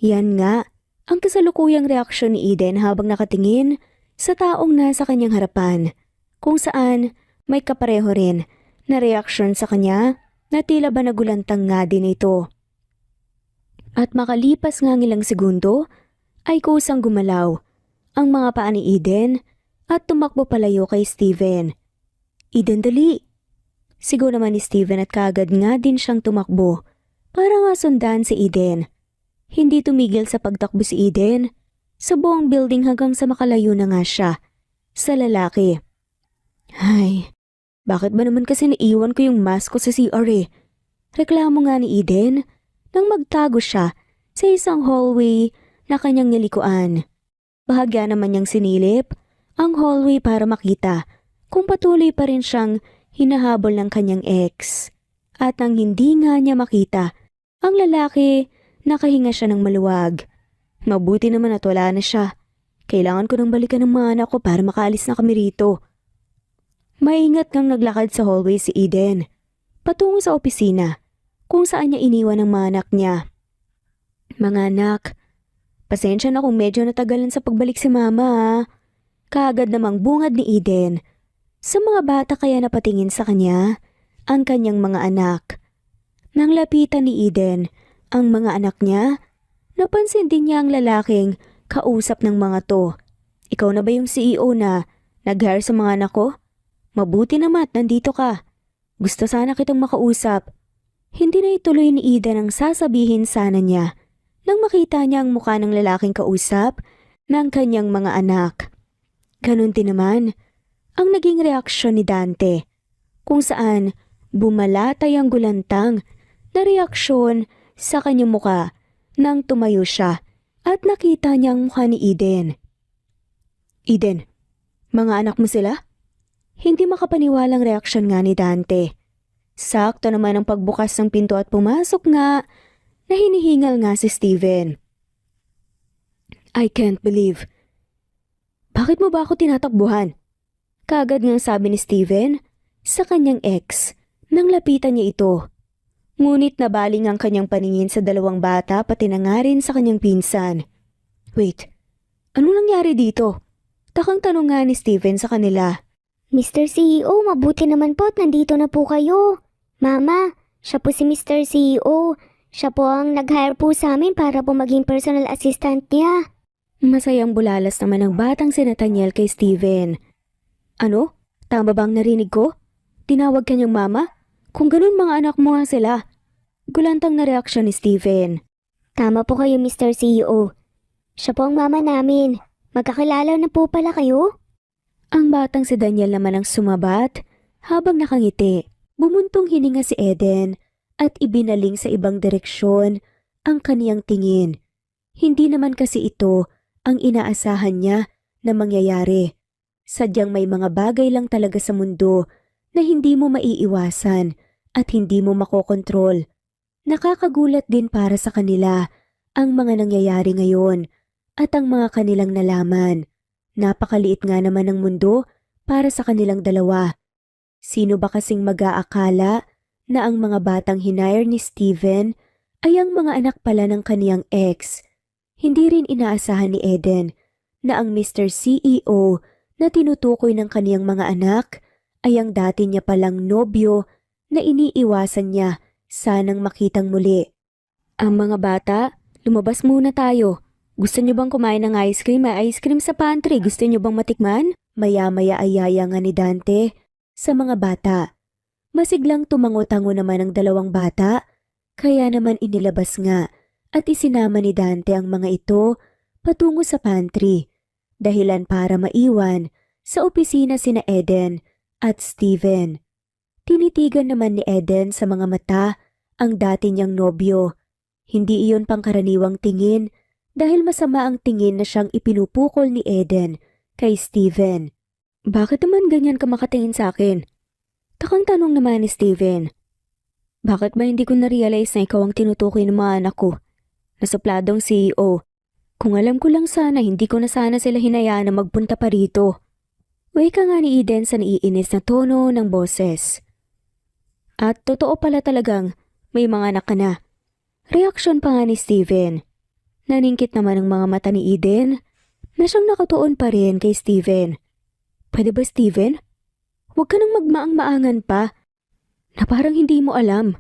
[SPEAKER 1] Yan nga ang kasalukuyang reaksyon ni Eden habang nakatingin sa taong nasa kanyang harapan, kung saan may kapareho rin na reaksyon sa kanya na tila ba nagulantang nga din ito. At makalipas nga ilang segundo ay kusang gumalaw ang mga paa ni Eden at tumakbo palayo kay Steven. Eden, dali! Sigaw naman ni Steven at kaagad nga din siyang tumakbo para nga sundan si Eden. Hindi tumigil sa pagtakbo si Eden sa buong building hanggang sa makalayo na nga siya sa lalaki. Ay, bakit ba naman kasi naiwan ko yung mask ko sa CR eh? Reklamo nga ni Eden nang magtago siya sa isang hallway na kanyang nilikuan. Bahagya naman niyang sinilip ang hallway para makita kung patuloy pa rin siyang hinahabol ng kanyang ex. At nang hindi nga niya makita ang lalaki, nakahinga siya ng maluwag. Mabuti naman at wala na siya. Kailangan ko nang balikan ng mga anak ko para makaalis na kami rito. Maingat ngang naglakad sa hallway si Eden, patungo sa opisina, kung saan niya iniwan ang mga anak niya. Mga anak, pasensya na kung medyo natagalan sa pagbalik si Mama ha. Kaagad namang bungad ni Eden. Sa mga bata kaya napatingin sa kanya ang kanyang mga anak. Nang lapitan ni Eden ang mga anak niya, napansin din niya ang lalaking kausap ng mga to. Ikaw na ba yung CEO na nag-hire sa mga anak ko? Mabuti naman at nandito ka. Gusto sana kitang makausap. Hindi na ituloy ni Eden ang sasabihin sana niya nang makita niya ang mukha ng lalaking kausap ng kanyang mga anak. Ganon din naman ang naging reaksyon ni Dante, kung saan bumalatay ang gulantang na reaksyon sa kanyang muka nang tumayo siya at nakita niya ang mukha ni Eden. Eden, mga anak mo sila? Hindi makapaniwalang reaksyon nga ni Dante. Sakto naman ang pagbukas ng pinto at pumasok nga na hinihingal nga si Steven. I can't believe. Bakit mo ba ako tinatakbuhan? Kaagad ngang sabi ni Steven sa kanyang ex nang lapitan niya ito. Ngunit nabaling ang kanyang paningin sa dalawang bata pati na nga rin sa kanyang pinsan. Wait, anong nangyari dito? Takang tanong nga ni Steven sa kanila.
[SPEAKER 2] Mr. CEO, mabuti naman po at nandito na po kayo. Mama, siya po si Mr. CEO. Siya po ang nag-hire po sa amin para po maging personal assistant niya.
[SPEAKER 1] Masayang bulalas naman ang batang si Nathaniel kay Steven. Ano? Tama bang narinig ko? Tinawag kanyang mama? Kung ganun mga anak mo nga sila. Gulantang na reaksyon ni Steven.
[SPEAKER 2] Tama po kayo, Mr. CEO. Siya po ang mama namin. Magkakilala na po pala kayo?
[SPEAKER 1] Ang batang si Daniel naman ang sumabat habang nakangiti. Bumuntong hininga si Eden at ibinaling sa ibang direksyon ang kaniyang tingin. Hindi naman kasi ito ang inaasahan niya na mangyayari. Sadyang may mga bagay lang talaga sa mundo na hindi mo maiiwasan at hindi mo makokontrol. Nakakagulat din para sa kanila ang mga nangyayari ngayon at ang mga kanilang nalaman. Napakaliit nga naman ng mundo para sa kanilang dalawa. Sino ba kasing mag-aakala na ang mga batang hinire ni Steven ay ang mga anak pala ng kaniyang ex? Hindi rin inaasahan ni Eden na ang Mr. CEO na tinutukoy ng kaniyang mga anak ay ang dati niya palang nobyo na iniiwasan niya sanang makitang muli. Ang mga bata, lumabas muna tayo. Gusto niyo bang kumain ng ice cream? May ice cream sa pantry. Gusto niyo bang matikman? Maya-maya ay yaya nga ni Dante sa mga bata. Masiglang tumango-tango naman ang dalawang bata, kaya naman inilabas nga at isinama ni Dante ang mga ito patungo sa pantry. Dahilan para maiwan sa opisina sina Eden at Steven. Tinitigan naman ni Eden sa mga mata ang dati niyang nobyo. Hindi iyon pangkaraniwang tingin dahil masama ang tingin na siyang ipinupukol ni Eden kay Steven. Bakit naman ganyan ka makatingin sa akin? Takang tanong naman ni Steven. Bakit ba hindi ko na-realize na ikaw ang tinutukoy ng mga anak ko? Nasupladong CEO. Kung alam ko lang sana, hindi ko na sana sila hinayaan na magpunta pa rito. Wika nga ni Eden sa naiinis na tono ng boses. At totoo pala talagang may mga anak ka na. Reaksyon pa nga ni Steven. Naningkit naman ang mga mata ni Eden na siyang nakatuon pa rin kay Steven. Pwede ba Steven? Huwag ka nang magmaang-maangan pa. Na parang hindi mo alam.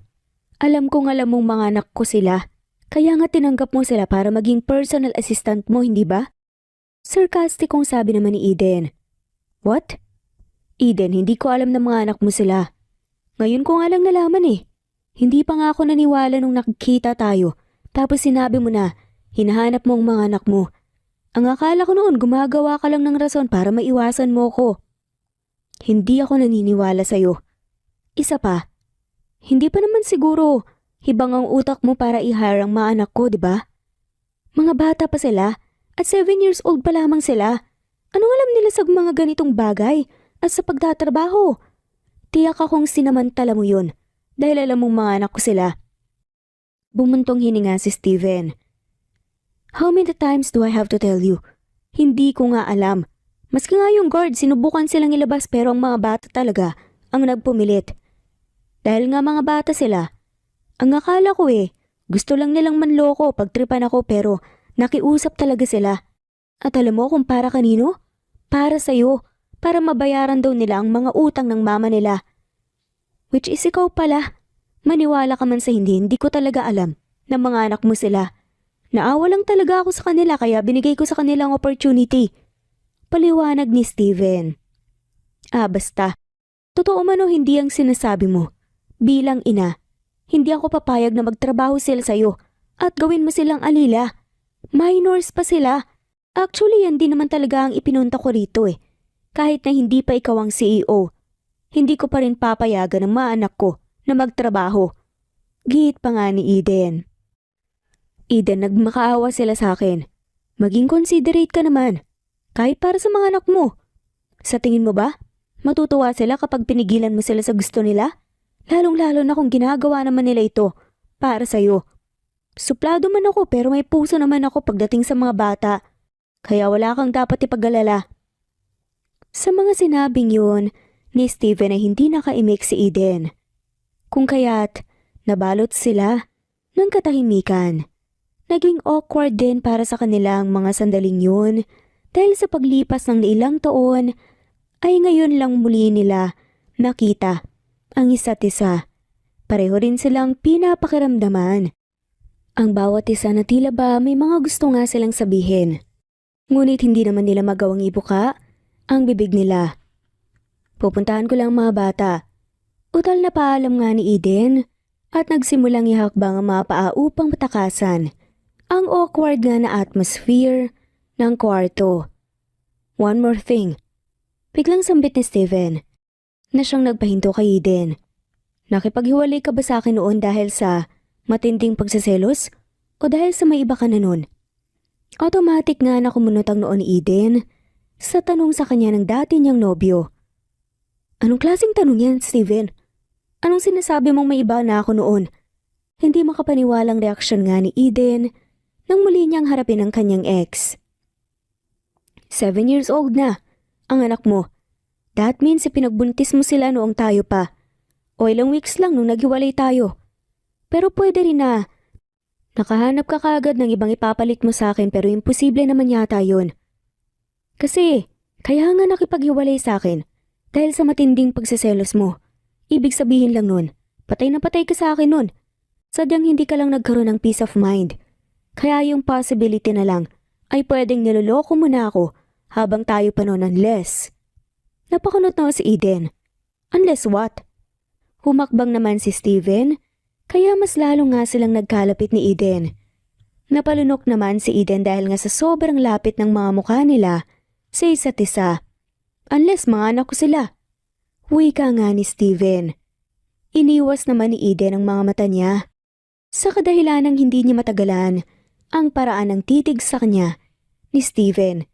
[SPEAKER 1] Alam kong alam mong mga anak ko sila. Kaya nga tinanggap mo sila para maging personal assistant mo, hindi ba? Sarcasticong sabi naman ni Eden. What? Eden, hindi ko alam na mga anak mo sila. Ngayon ko nga lang nalaman eh. Hindi pa nga ako naniwala nung nakikita tayo. Tapos sinabi mo na, hinahanap mo ang mga anak mo. Ang akala ko noon gumagawa ka lang ng rason para maiwasan mo ko. Hindi ako naniniwala sa'yo. Isa pa, hindi pa naman siguro hibang ang utak mo para i-hire ang mga anak ko, di ba? Mga bata pa sila at 7 years old pa lamang sila. Anong alam nila sa mga ganitong bagay at sa pagtatrabaho? Tiyak akong sinamantala mo yun dahil alam mong mga anak ko sila. Bumuntong hininga si Steven. How many times do I have to tell you? Hindi ko nga alam. Maski nga yung guard, sinubukan silang ilabas pero ang mga bata talaga ang nagpumilit. Dahil nga mga bata sila. Ang akala ko gusto lang nilang manloko pagtripan ako pero nakiusap talaga sila. At alam mo kung para kanino? Para sa'yo. Para mabayaran daw nila ang mga utang ng mama nila. Which is ikaw pala. Maniwala ka man sa hindi ko talaga alam na mga anak mo sila. Naawa lang talaga ako sa kanila kaya binigay ko sa kanilang opportunity. Paliwanag ni Steven. Basta. Totoo man o hindi ang sinasabi mo. Bilang ina, hindi ako papayag na magtrabaho sila sa'yo at gawin mo silang alila. Minors pa sila. Actually, yan din naman talaga ang ipinunta ko rito Kahit na hindi pa ikaw ang CEO, hindi ko pa rin papayagan ng mga anak ko na magtrabaho. Gihit pa nga ni Eden. Eden, nagmakaawa sila sa akin. Maging considerate ka naman. Kahit para sa mga anak mo. Sa tingin mo ba, matutuwa sila kapag pinigilan mo sila sa gusto nila? Lalong-lalo na kung ginagawa naman nila ito para sa'yo. Suplado man ako pero may puso naman ako pagdating sa mga bata. Kaya wala kang dapat ipag-alala. Sa mga sinabing yun, ni Steven ay hindi nakaimik si Eden. Kung kaya't Nabalot sila ng katahimikan. Naging awkward din para sa kanila ang mga sandaling yun dahil sa paglipas ng ilang taon ay ngayon lang muli nila nakita ang isa't isa. Pareho rin silang pinapakiramdaman. Ang bawat isa na tila ba may mga gusto nga silang sabihin. Ngunit hindi naman nila magawang ibuka ang bibig nila. Pupuntahan ko lang mga bata. Utal na paalam nga ni Eden at nagsimulang ihakbang ang mga paa upang matakasan ang awkward nga na atmosphere ng kwarto. One more thing. Biglang sambit ni Steven na siyang nagpahinto kay Eden. Nakipaghiwalay ka ba sa akin noon dahil sa matinding pagsaselos o dahil sa may iba ka na nun? Automatic nga na kumunotang noon ni Eden sa tanong sa kanya ng dati niyang nobyo. Anong klaseng tanong yan, Steven? Anong sinasabi mong may iba na ako noon? Hindi makapaniwalang reaksyon nga ni Eden nang muli niyang harapin ang kanyang ex. 7 years old na ang anak mo. That means ipinagbuntis mo sila noong tayo pa. O ilang weeks lang nung naghiwalay tayo. Pero pwede rin na nakahanap ka kaagad ng ibang ipapalit mo sa akin pero imposible naman yata yun. Kasi kaya nga nakipaghiwalay sa akin dahil sa matinding pagsiselos mo. Ibig sabihin lang nun, patay na patay ka sa akin nun. Sadyang hindi ka lang nagkaroon ng peace of mind. Kaya yung possibility na lang ay pwedeng niloloko mo na ako habang tayo pa noon unless. Napakunot na si Eden. Unless what? Humakbang naman si Steven, kaya mas lalo nga silang nagkalapit ni Eden. Napalunok naman si Eden dahil nga sa sobrang lapit ng mga mukha nila sa isa't isa. Unless mga anak ko sila. Wika nga ni Steven. Iniwas naman ni Eden ang mga mata niya. Sa kadahilanang hindi niya matagalan ang paraan ng titig sa kanya ni Steven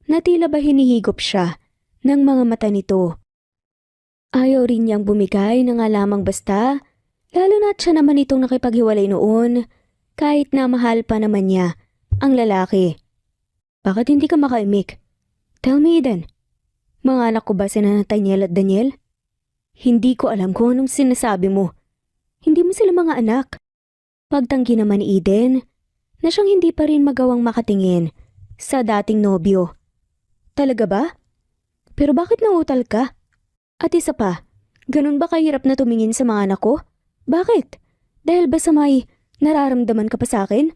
[SPEAKER 1] na tila ba hinihigop siya ng mga mata nito. Ayaw rin niyang bumigay na nga lamang basta, lalo na't siya naman itong nakipaghiwalay noon kahit na mahal pa naman niya ang lalaki. Bakit hindi ka makaimik? Tell me Eden, mga anak ko ba si Nathaniel at Daniel? Hindi ko alam kung anong sinasabi mo. Hindi mo sila mga anak. Pagtanggi naman ni Eden na siyang hindi pa rin magawang makatingin sa dating nobyo. Talaga ba? Pero bakit nauutal ka? At isa pa, ganun ba kahirap na tumingin sa mga anak ko? Bakit? Dahil ba sa may nararamdaman ka pa sa akin?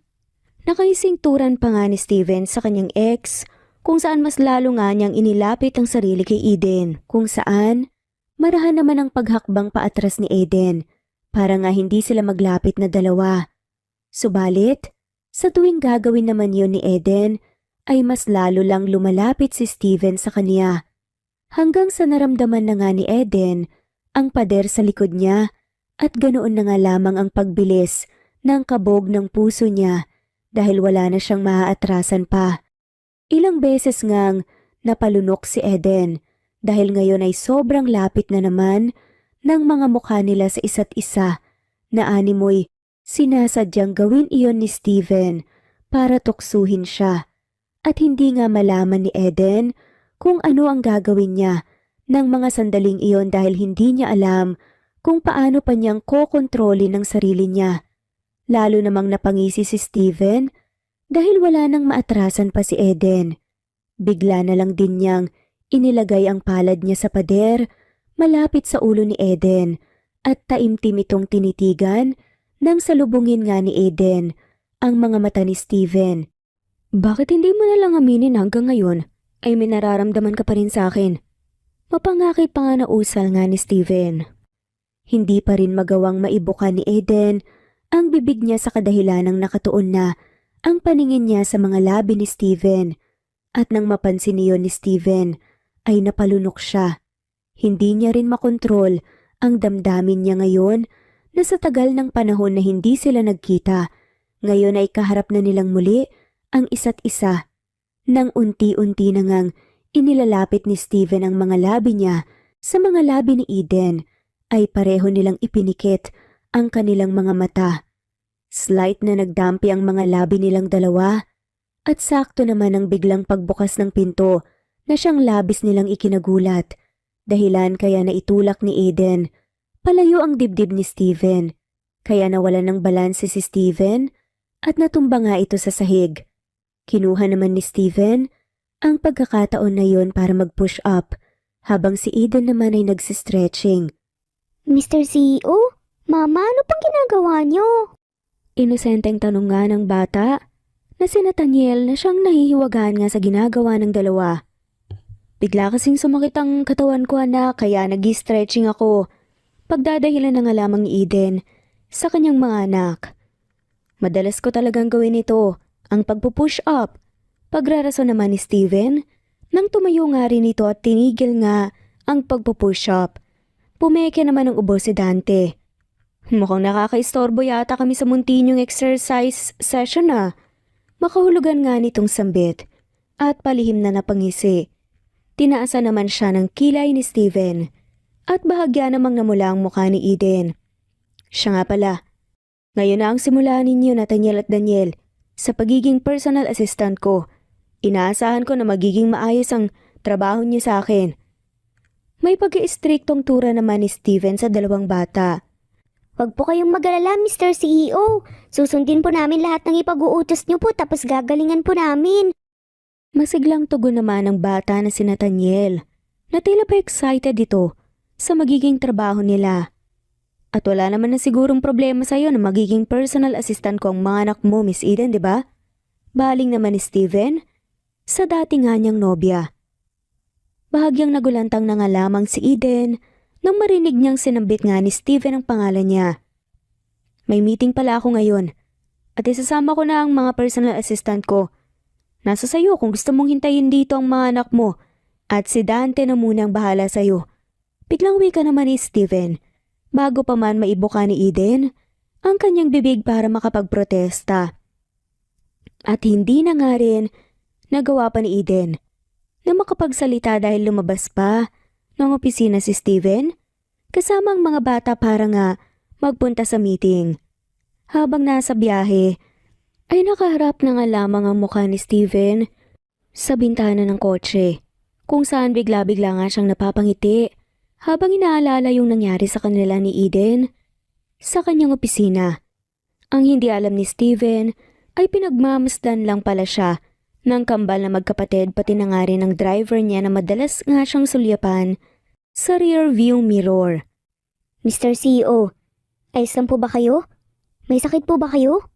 [SPEAKER 1] Nakaisingturan pa nga ni Steven sa kanyang ex kung saan mas lalo nga niyang inilapit ang sarili kay Eden, kung saan marahan naman ang paghakbang paatras ni Eden para nga hindi sila maglapit na dalawa. Subalit, sa tuwing gagawin naman yun ni Eden, ay mas lalo lang lumalapit si Steven sa kanya. Hanggang sa naramdaman na nga ni Eden ang pader sa likod niya at ganoon na nga lamang ang pagbilis ng kabog ng puso niya dahil wala na siyang maaatrasan pa. Ilang beses ngang napalunok si Eden dahil ngayon ay sobrang lapit na naman ng mga mukha nila sa isa't isa na animoy sinasadyang gawin iyon ni Steven para tuksuhin siya at hindi nga malaman ni Eden kung ano ang gagawin niya ng mga sandaling iyon dahil hindi niya alam kung paano pa niyang kokontrolin ang sarili niya. Lalo namang napangisi si Steven dahil wala nang maatrasan pa si Eden. Bigla na lang din niyang inilagay ang palad niya sa pader malapit sa ulo ni Eden at taimtim itong tinitigan nang salubungin nga ni Eden ang mga mata ni Steven. Bakit hindi mo na lang aminin hanggang ngayon ay may nararamdaman ka pa rin sa akin? Mapangakit pa nga nausal nga ni Steven. Hindi pa rin magawang maibuka ni Eden ang bibig niya sa kadahilanang nakatuon na ang paningin niya sa mga labi ni Steven. At nang mapansin niyon ni Steven ay napalunok siya. Hindi niya rin makontrol ang damdamin niya ngayon na sa tagal ng panahon na hindi sila nagkita, ngayon ay kaharap na nilang muli ang isa't isa. Nang unti-unti na ngang inilalapit ni Steven ang mga labi niya sa mga labi ni Eden, ay pareho nilang ipinikit ang kanilang mga mata. Slight na nagdampi ang mga labi nilang dalawa at sakto naman ang biglang pagbukas ng pinto na siyang labis nilang ikinagulat. Dahilan kaya na itulak ni Eden palayo ang dibdib ni Steven. Kaya nawalan ng balanse si Steven at natumba nga ito sa sahig. Kinuha naman ni Steven ang pagkakataon na yon para mag-push up habang si Eden naman ay nagsistretching.
[SPEAKER 2] Mr. CEO, Mama, ano pang ginagawa niyo?
[SPEAKER 1] Inosenteng tanong nga ng bata na si Nathaniel na siyang nahihiwagaan nga sa ginagawa ng dalawa. Bigla kasing sumakit ang katawan ko anak kaya nag-stretching ako. Pagdadahilan na nga lamang ni Eden sa kanyang mga anak. Madalas ko talagang gawin ito, ang pagpupush up. Pagrarason naman ni Steven, nang tumayo nga rin ito at tinigil nga ang pagpupush up. Pumeke naman ng ubo si Dante. Mukhang nakakaistorbo yata kami sa muntinyong exercise session na. Makahulugan nga nitong sambit at palihim na napangisi. Tinaasan naman siya ng kilay ni Steven at bahagya namang namula ang mukha ni Eden. Siya nga pala, ngayon na ang simula ninyo Nathaniel at Daniel sa pagiging personal assistant ko. Inaasahan ko na magiging maayos ang trabaho niyo sa akin. May pag-istriktong tura naman ni Steven sa dalawang bata.
[SPEAKER 2] Huwag po kayong mag-alala, Mr. CEO. Susundin po namin lahat ng ipag-uutos niyo po tapos gagalingan po namin.
[SPEAKER 1] Masiglang tugon naman ng bata na si Nathaniel na tila pa excited ito sa magiging trabaho nila. At wala naman na sigurong problema sa'yo na magiging personal assistant ko ang mga anak mo, Miss Eden, di ba? Baling naman ni Steven sa dati nga niyang nobya. Bahagyang nagulantang na nga lamang si Eden nang marinig niyang sinambit nga ni Steven ang pangalan niya. May meeting pala ako ngayon at isasama ko na ang mga personal assistant ko. Nasa sayo kung gusto mong hintayin dito ang mga anak mo at si Dante na munang bahala sayo. Biglang wika naman ni Steven bago pa man maibuka ni Eden ang kanyang bibig para makapagprotesta. At hindi na nga rin nagawa pa ni Eden na makapagsalita dahil lumabas pa ng opisina si Steven kasama ang mga bata para nga magpunta sa meeting. Habang nasa biyahe, ay nakaharap na nga lamang ang mukha ni Steven sa bintana ng kotse kung saan bigla-bigla nga siyang napapangiti habang inaalala yung nangyari sa kanila ni Eden sa kanyang opisina. Ang hindi alam ni Steven ay pinagmamasdan lang pala siya ng kambal na magkapatid pati na nga rin ang driver niya na madalas nga siyang sulyapan sa rear view mirror.
[SPEAKER 2] Mr. CEO, ayos lang po ba kayo? May sakit po ba kayo?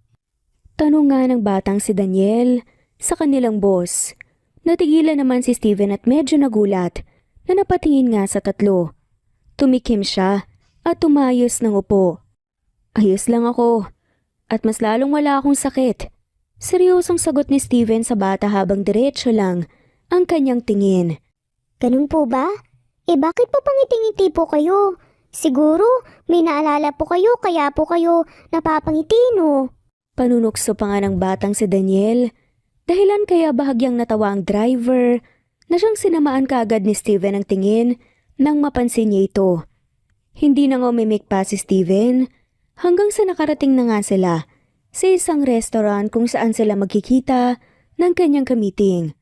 [SPEAKER 1] Tanong nga ng batang si Daniel sa kanilang boss. Natigilan naman si Steven at medyo nagulat na napatingin nga sa tatlo. Tumikim siya at tumayos ng upo. Ayos lang ako at mas lalong wala akong sakit. Seryosong sagot ni Steven sa bata habang diretso lang ang kanyang tingin.
[SPEAKER 2] Ganun po ba? Bakit po pangiti-ngiti po kayo? Siguro may naalala po kayo kaya po kayo napapangiti no?
[SPEAKER 1] Panunukso pa nga ng batang si Daniel. Dahilan kaya bahagyang natawa ang driver na siyang sinamaan kaagad ni Steven ang tingin nang mapansin niya ito. Hindi na nga umimik pa si Steven hanggang sa nakarating na nga sila sa isang restaurant kung saan sila magkikita ng kanyang kamiting.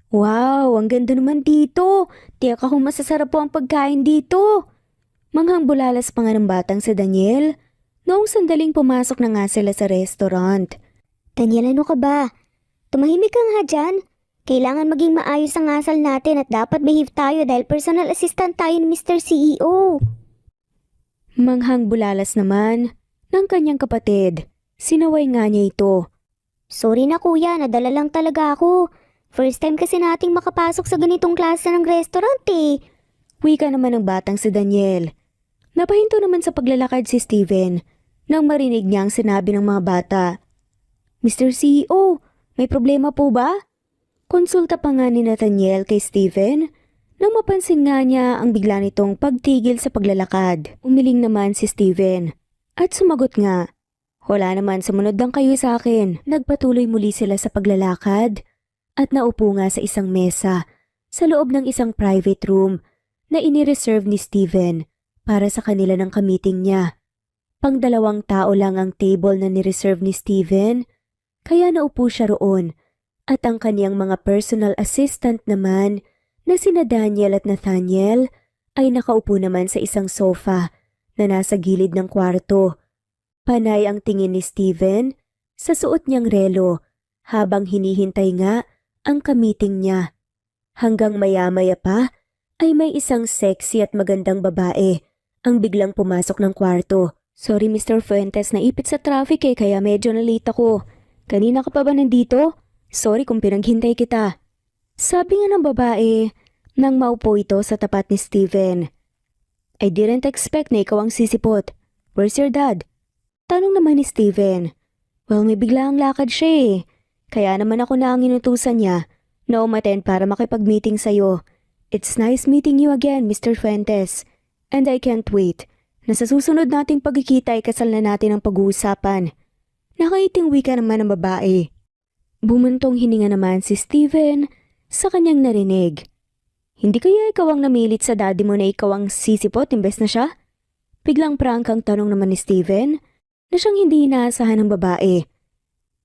[SPEAKER 1] Wow, ang ganda naman dito. Tiyak akong masasarap po ang pagkain dito. Manghang bulalas pa nga ng batang si Daniel noong sandaling pumasok na nga sila sa restaurant.
[SPEAKER 2] Daniel, ano ka ba? Tumahimik ka nga dyan. Kailangan maging maayos ang asal natin at dapat behave tayo dahil personal assistant tayo ni Mr. CEO.
[SPEAKER 1] Manghang bulalas naman ng kanyang kapatid. Sinaway nga niya ito.
[SPEAKER 2] Sorry na kuya, nadala lang talaga ako. First time kasi nating makapasok sa ganitong klase ng restaurant eh.
[SPEAKER 1] Wika naman ng batang si Daniel. Napahinto naman sa paglalakad si Steven nang marinig niya ang sinabi ng mga bata. Mr. CEO, may problema po ba? Konsulta pa nga ni Nathaniel kay Steven nang mapansin nga niya ang bigla nitong pagtigil sa paglalakad. Umiling naman si Steven at sumagot nga. Wala naman, sumunod lang kayo sa akin. Nagpatuloy muli sila sa paglalakad at naupo nga sa isang mesa sa loob ng isang private room na inireserve ni Steven para sa kanila ng kamiting niya. Pang-2 tao lang ang table na nireserve ni Steven, kaya naupo siya roon at ang kaniyang mga personal assistant naman na sina Daniel at Nathaniel ay nakaupo naman sa isang sofa na nasa gilid ng kwarto. Panay ang tingin ni Steven sa suot niyang relo habang hinihintay nga ang kamiting niya. Hanggang maya-maya pa ay may isang sexy at magandang babae ang biglang pumasok ng kwarto. Sorry Mr. Fuentes, naipit sa traffic kaya medyo na-late ako. Kanina ka pa ba nandito? Sorry kung pinaghintay kita. Sabi nga ng babae nang maupo ito sa tapat ni Steven. I didn't expect na ikaw ang sisipot. Where's your dad? Tanong naman ni Steven. Well, may bigla ang lakad siya eh. Kaya naman ako na ang inutusan niya na umattend para makipag-meeting sa'yo. It's nice meeting you again, Mr. Fuentes. And I can't wait na sa susunod nating pagkikita ay kasal na natin ang pag-uusapan. Nakaiting wika naman ng babae. Bumuntong hininga naman si Steven sa kanyang narinig. Hindi kaya ikaw ang namilit sa daddy mo na ikaw ang sisipot imbes na siya? Biglang prangkang tanong naman ni Steven na siyang hindi inaasahan ng babae.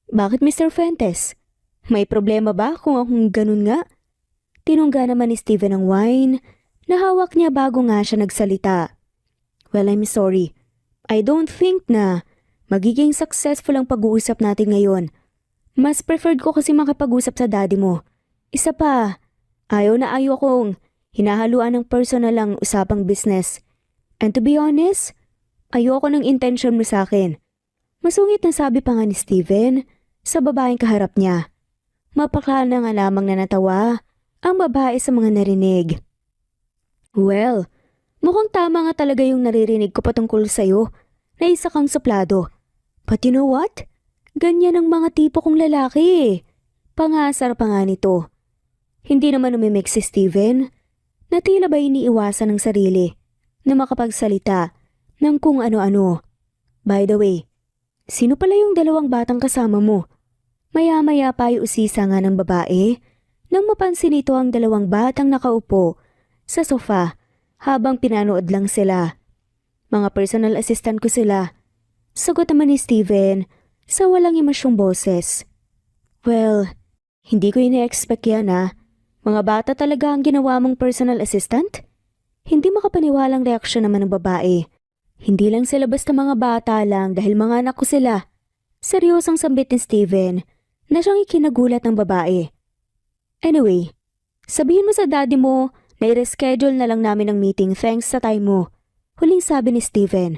[SPEAKER 1] Bakit Mr. Fuentes? May problema ba kung akong ganun nga? Tinungga naman ni Steven ang wine na hawak niya bago nga siya nagsalita. Well, I'm sorry. I don't think na magiging successful ang pag-uusap natin ngayon. Mas preferred ko kasi makapag-usap sa daddy mo. Isa pa, ayaw na ayaw akong hinahaluan ng personal ang usapang business. And to be honest, ayoko ng intention mo sa akin. Masungit na sabi pa nga ni Steven sa babaeng kaharap niya. Mapakala na nga lamang na natawa ang babae sa mga narinig. Well, mukhang tama nga talaga yung naririnig ko patungkol sa'yo na isa kang suplado. But you know what? Ganyan ang mga tipo kong lalaki eh. Pangasar pa nga nito. Hindi naman umimik si Steven na tila ba iniiwasan ng sarili na makapagsalita ng kung ano-ano. By the way, sino pala yung dalawang batang kasama mo? Maya-maya pa ay usisa nga ng babae nang mapansin ito ang dalawang batang nakaupo sa sofa habang pinanood lang sila. Mga personal assistant ko sila. Sagot naman ni Steven sa walang emosyong boses. Well, hindi ko ina-expect yan ah. Mga bata talaga ang ginawa mong personal assistant? Hindi makapaniwalang reaksyon naman ng babae. Hindi lang sila basta mga bata lang dahil mga anak ko sila. Seryosang sambit ni Steven na siyang ikinagulat ng babae. Anyway, sabihin mo sa daddy mo na i-reschedule na lang namin ang meeting thanks sa time mo. Huling sabi ni Steven.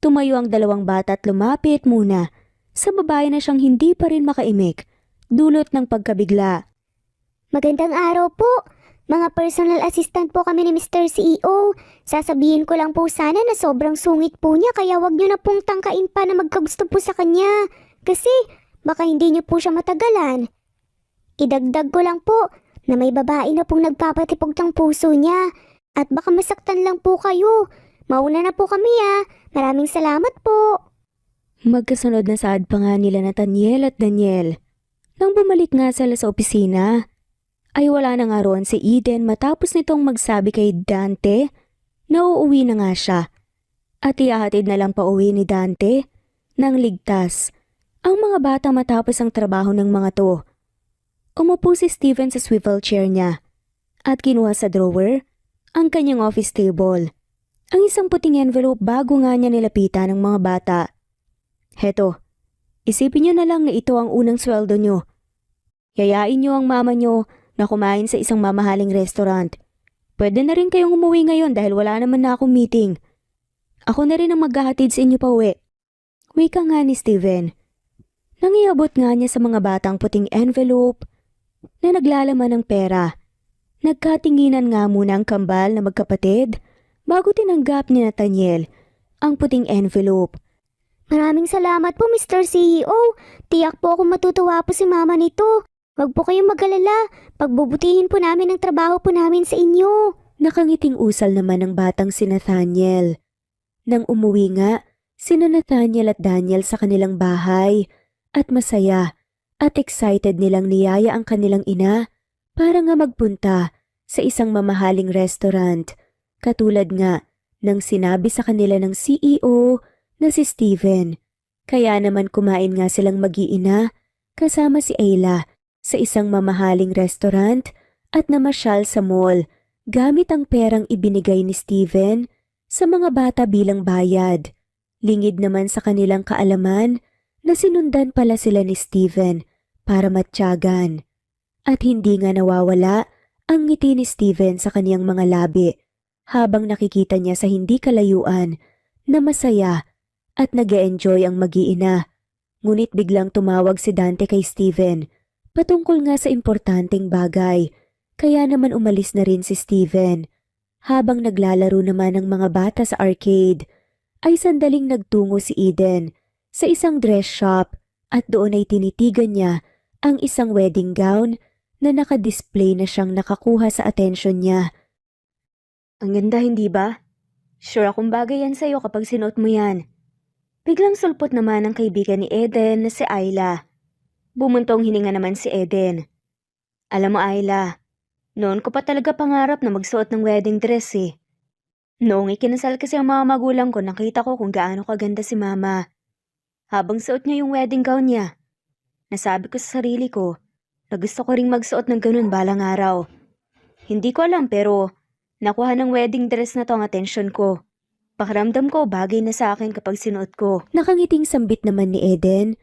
[SPEAKER 1] Tumayo ang dalawang bata at lumapit muna sa babae na siyang hindi pa rin makaimik, dulot ng pagkabigla.
[SPEAKER 2] Magandang araw po. Mga personal assistant po kami ni Mr. CEO. Sasabihin ko lang po sana na sobrang sungit po niya kaya wag niyo na pong tangkain pa na magkagusto po sa kanya. Kasi baka hindi niyo po siya matagalan. Idagdag ko lang po na may babae na pong nagpapatipog ng puso niya. At baka masaktan lang po kayo. Mauna na po kami ah. Maraming salamat po.
[SPEAKER 1] Magkasunod na saad pa nga nila Nathaniel at Daniel. Nang bumalik nga sila sa opisina, ay wala na nga roon si Eden matapos nitong magsabi kay Dante na uuwi na nga siya. At ihahatid na lang pa uwi ni Dante nang ligtas ang mga bata matapos ang trabaho ng mga to. Umupo si Steven sa swivel chair niya at kinuha sa drawer ang kanyang office table. Ang isang puting envelope bago nga niya nilapitan ng mga bata. Heto, isipin niyo na lang na ito ang unang sweldo niyo. Yayain niyo ang mama niyo na kumain sa isang mamahaling restaurant. Pwede na rin kayong umuwi ngayon dahil wala naman na akong meeting. Ako na rin ang maghahatid sa inyo pa uwi. Wika nga ni Steven. Nang iabot nga niya sa mga batang puting envelope na naglalaman ng pera. Nagkatinginan nga muna ang kambal na magkapatid bago tinanggap ni Nathaniel ang puting envelope.
[SPEAKER 2] Maraming salamat po Mr. CEO. Tiyak po akong matutuwa po si mama nito. Wag po kayong mag-alala. Pagbubutihin po namin ang trabaho po namin sa inyo.
[SPEAKER 1] Nakangiting usal naman ng batang si Nathaniel. Nang umuwi nga, sina Nathaniel at Daniel sa kanilang bahay at masaya at excited nilang niyaya ang kanilang ina para nga magpunta sa isang mamahaling restaurant. Katulad nga ng sinabi sa kanila ng CEO na si Steven. Kaya naman kumain nga silang mag-iina kasama si Ayla sa isang mamahaling restaurant at namasyal sa mall gamit ang perang ibinigay ni Steven sa mga bata bilang bayad. Lingid naman sa kanilang kaalaman na sinundan pala sila ni Steven para matyagan. At hindi nga nawawala ang ngiti ni Steven sa kaniyang mga labi habang nakikita niya sa hindi kalayuan na masaya at nag-e-enjoy ang mag-iina. Ngunit biglang tumawag si Dante kay Steven patungkol nga sa importanteng bagay, kaya naman umalis na rin si Steven. Habang naglalaro naman ang mga bata sa arcade, ay sandaling nagtungo si Eden sa isang dress shop at doon ay tinitigan niya ang isang wedding gown na nakadisplay na siyang nakakuha sa atensyon niya. Ang ganda, hindi ba? Sure akong bagay yan sa'yo kapag sinuot mo yan. Biglang sulpot naman ang kaibigan ni Eden na si Ayla. Bumuntong hininga naman si Eden. Alam mo Ayla, noon ko pa talaga pangarap na magsuot ng wedding dress eh. Noong ikinasal kasi ang mga magulang ko, nakita ko kung gaano kaganda si mama. Habang suot niya yung wedding gown niya, nasabi ko sa sarili ko na gusto ko ring magsuot ng ganun balang araw. Hindi ko alam pero nakuha ng wedding dress na to ang atensyon ko. Pakiramdam ko bagay na sa akin kapag sinuot ko. Nakangiting sambit naman ni Eden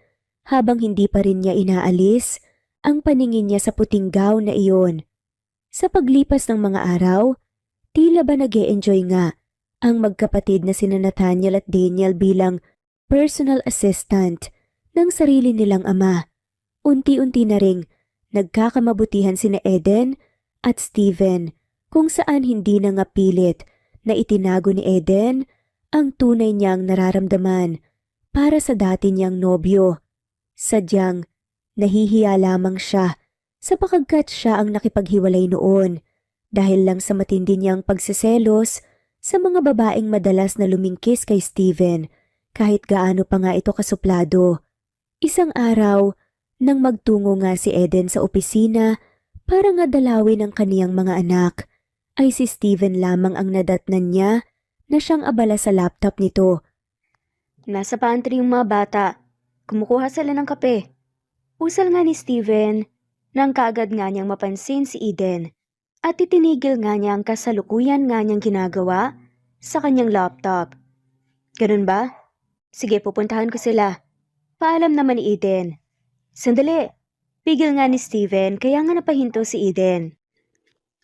[SPEAKER 1] habang hindi pa rin niya inaalis ang paningin niya sa puting gown na iyon. Sa paglipas ng mga araw, tila ba nag-e-enjoy nga ang magkapatid na sina Nathaniel at Daniel bilang personal assistant ng sarili nilang ama. Unti-unti na ring nagkakamabutihan sina Eden at Steven kung saan hindi na nga pilit na itinago ni Eden ang tunay niyang nararamdaman para sa dati niyang nobyo. Sadyang nahihiya lamang siya sapagkat siya ang nakipaghiwalay noon dahil lang sa matindi niyang pagseselos sa mga babaeng madalas na lumingkis kay Steven kahit gaano pa nga ito kasuplado. Isang araw, nang magtungo nga si Eden sa opisina para nga dalawin ang kaniyang mga anak, ay si Steven lamang ang nadatnan niya na siyang abala sa laptop nito. Nasa pantry yung mga bata. Kumukuha sila ng kape. Usal nga ni Steven nang kaagad nga niyang mapansin si Eden at itinigil nga niya ang kasalukuyan nga niyang ginagawa sa kanyang laptop. Ganun ba? Sige, pupuntahan ko sila. Paalam naman ni Eden. Sandali. Pigil nga ni Steven kaya nga napahinto si Eden.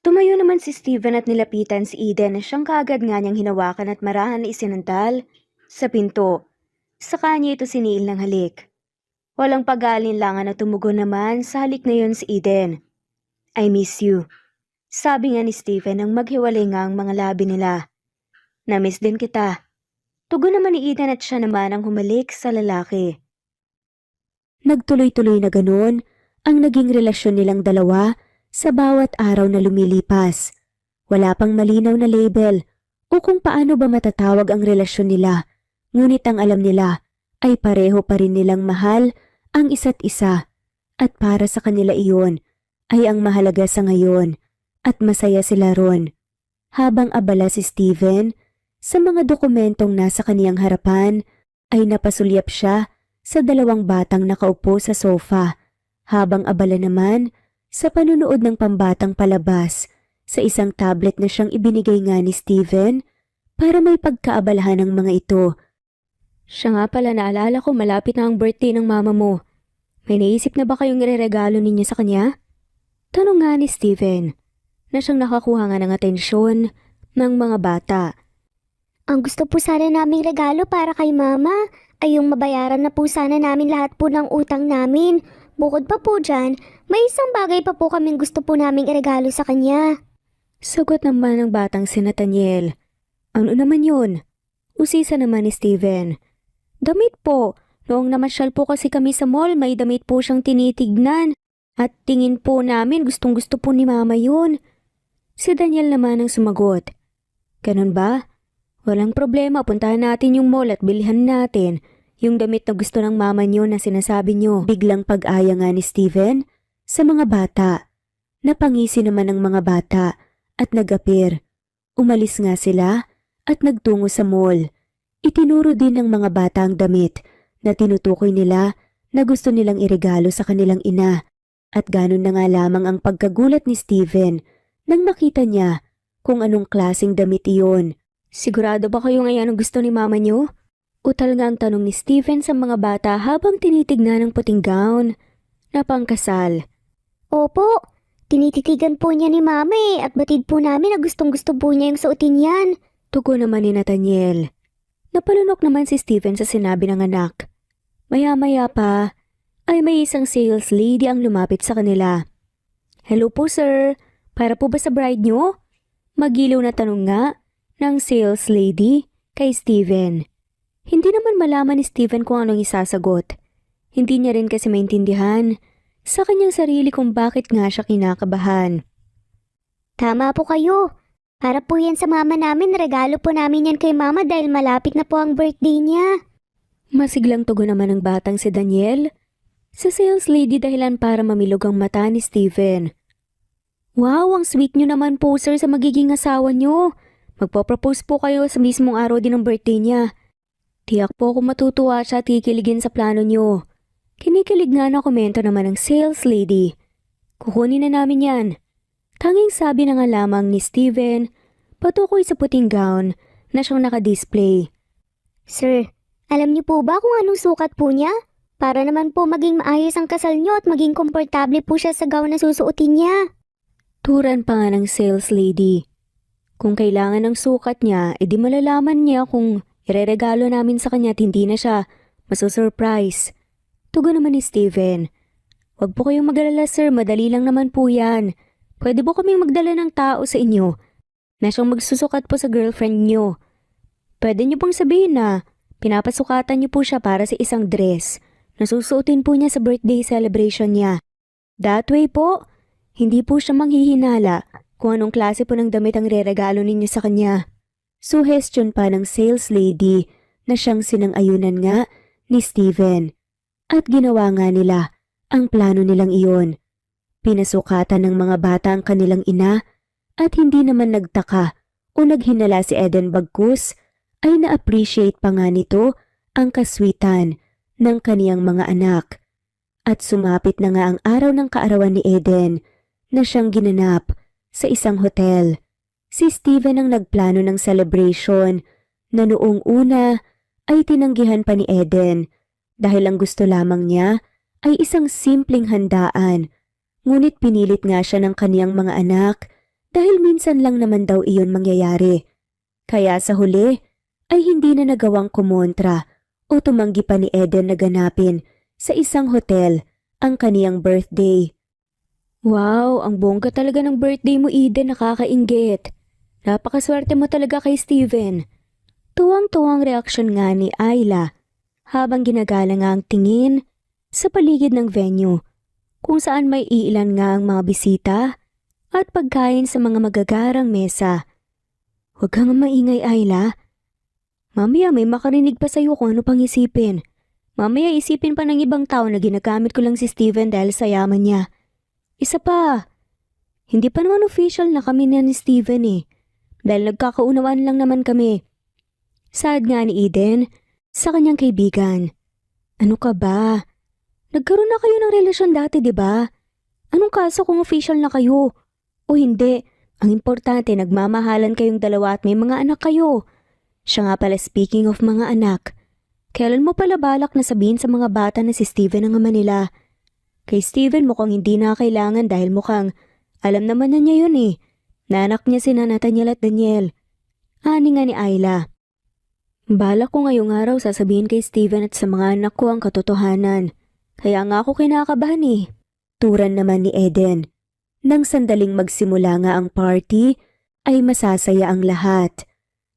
[SPEAKER 1] Tumayo naman si Steven at nilapitan si Eden na siyang kaagad nga niyang hinawakan at marahan na isinantal sa pinto. Sa kanya ito siniil ng halik. Walang pag-aalinlangan na tumugon naman sa halik na yun si Eden. I miss you. Sabi nga ni Steven nang maghiwalay nga ang mga labi nila. Na-miss din kita. Tugon naman ni Eden at siya naman ang humalik sa lalaki. Nagtuloy-tuloy na ganun ang naging relasyon nilang dalawa sa bawat araw na lumilipas. Wala pang malinaw na label o kung paano ba matatawag ang relasyon nila, ngunit ang alam nila ay pareho pa rin nilang mahal ang isa't isa at para sa kanila iyon ay ang mahalaga sa ngayon at masaya sila ron. Habang abala si Steven sa mga dokumentong nasa kaniyang harapan ay napasulyap siya sa dalawang batang nakaupo sa sofa habang abala naman sa panunood ng pambatang palabas sa isang tablet na siyang ibinigay nga ni Steven para may pagkaabalahan ng mga ito. Siya nga pala, naalala ko malapit na ang birthday ng mama mo. May naisip na ba kayong ireregalo ninyo sa kanya? Tanong nga ni Steven na siyang nakakuha nga ng atensyon ng mga bata.
[SPEAKER 2] Ang gusto po sana naming regalo para kay mama ay yung mabayaran na po sana namin lahat po ng utang namin. Bukod pa po dyan, may isang bagay pa po kaming gusto po naming iregalo sa kanya.
[SPEAKER 1] Sagot naman ng batang si Nathaniel. Ano naman yun? Usisa naman ni Steven. Damit po. Noong namasyal po kasi kami sa mall, may damit po siyang tinitignan. At tingin po namin gustong gusto po ni mama yun. Si Daniel naman ang sumagot. Ganun ba? Walang problema, puntahan natin yung mall at bilhan natin yung damit na gusto ng mama niyo na sinasabi niyo. Biglang pag-aya nga ni Steven sa mga bata. Napangisi naman ng mga bata at nag-apir. Umalis nga sila at nagtungo sa mall. Itinuro din ng mga bata ang damit na tinutukoy nila na gusto nilang iregalo sa kanilang ina. At ganun na nga lamang ang pagkagulat ni Steven nang makita niya kung anong klaseng damit iyon. Sigurado ba kayo ngayon ang gusto ni mama niyo? Utal nga ang tanong ni Steven sa mga bata habang tinitignan ang puting gown na pangkasal.
[SPEAKER 2] Opo, tinititigan po niya ni Mama at batid po namin na gustong-gusto po niya yung suotin yan.
[SPEAKER 1] Tugon naman ni Nathaniel. Napalunok naman si Steven sa sinabi ng anak. Maya-maya pa ay may isang sales lady ang lumapit sa kanila. Hello po sir, para po ba sa bride nyo? Magilaw na tanong nga ng sales lady kay Steven. Hindi naman malaman ni Steven kung anong isasagot. Hindi niya rin kasi maintindihan sa kanyang sarili kung bakit nga siya kinakabahan.
[SPEAKER 2] Tama po kayo. Para po yan sa mama namin, regalo po namin yan kay Mama dahil malapit na po ang birthday niya.
[SPEAKER 1] Masiglang tugon naman ng batang si Daniel sa sales lady dahilan para mamilog ang mata ni Steven. Wow, ang sweet nyo naman po sir sa magiging asawa nyo. Magpo-propose po kayo sa mismong araw din ng birthday niya. Tiyak po ako matutuwa siya at kikiligin sa plano nyo. Kinikilig nga na komento naman ng sales lady. Kukunin na namin yan. Tanging sabi na nga lamang ni Steven patukoy sa puting gown na siyang nakadisplay.
[SPEAKER 2] Sir, alam niyo po ba kung anong sukat po niya? Para naman po maging maayos ang kasal niyo at maging komportable po siya sa gown na susuotin niya.
[SPEAKER 1] Turan pa nga ng sales lady. Kung kailangan ng sukat niya, edi malalaman niya kung ireregalo namin sa kanya at hindi na siya masusurprise. Tugon naman ni Steven. Huwag po kayong mag-alala sir, madali lang naman po yan. Pwede po kaming magdala ng tao sa inyo na siyang magsusukat po sa girlfriend niyo. Pwede niyo pong sabihin na pinapasukatan niyo po siya para sa isang dress na susuotin po niya sa birthday celebration niya. That way po, hindi po siya manghihinala kung anong klase po ng damit ang reregalo ninyo sa kanya. Suggestion pa ng sales lady na siyang sinang-ayunan nga ni Steven. At ginawa nga nila ang plano nilang iyon. Pinasukatan ng mga bata ang kanilang ina at hindi naman nagtaka o naghinala si Eden bagkus ay na-appreciate pa nga nito ang kaswitan ng kaniyang mga anak. At sumapit na nga ang araw ng kaarawan ni Eden na siyang ginanap sa isang hotel. Si Steven ang nagplano ng celebration na noong una ay tinanggihan pa ni Eden dahil ang gusto lamang niya ay isang simpleng handaan. Ngunit pinilit nga siya ng kaniyang mga anak dahil minsan lang naman daw iyon mangyayari. Kaya sa huli ay hindi na nagawang kumontra o tumanggi pa ni Eden na ganapin sa isang hotel ang kaniyang birthday. Wow, ang bongga talaga ng birthday mo Eden, nakakainggit. Napakaswerte mo talaga kay Steven. Tuwang-tuwang reaksyon nga ni Ayla habang ginagala nga ang tingin sa paligid ng venue kung saan may iilan nga ang mga bisita at pagkain sa mga magagarang mesa. Huwag kang maingay Ayla. Mamaya may makarinig pa sa'yo kung ano pang isipin. Mamaya isipin pa ng ibang tao na ginagamit ko lang si Steven dahil sa yaman niya. Isa pa, hindi pa naman official na kami na ni Steven dahil nagkakaunawaan lang naman kami. Saad nga ni Eden sa kanyang kaibigan. Ano ka ba? Nagkaroon na kayo ng relasyon dati, di ba? Anong kaso kung official na kayo? O hindi, ang importante nagmamahalan kayong dalawa at may mga anak kayo. Siya nga pala speaking of mga anak. Kailan mo pala balak na sabihin sa mga bata na si Steven ang ama nila? Kay Steven mukhang hindi na kailangan dahil mukhang alam naman na niya yun na anak niya sina Nathaniel at Daniel. Ani nga ni Ayla. Balak ko ngayong araw sasabihin kay Steven at sa mga anak ko ang katotohanan. Kaya nga ako kinakabahan Turan naman ni Eden. Nang sandaling magsimula nga ang party, ay masasaya ang lahat.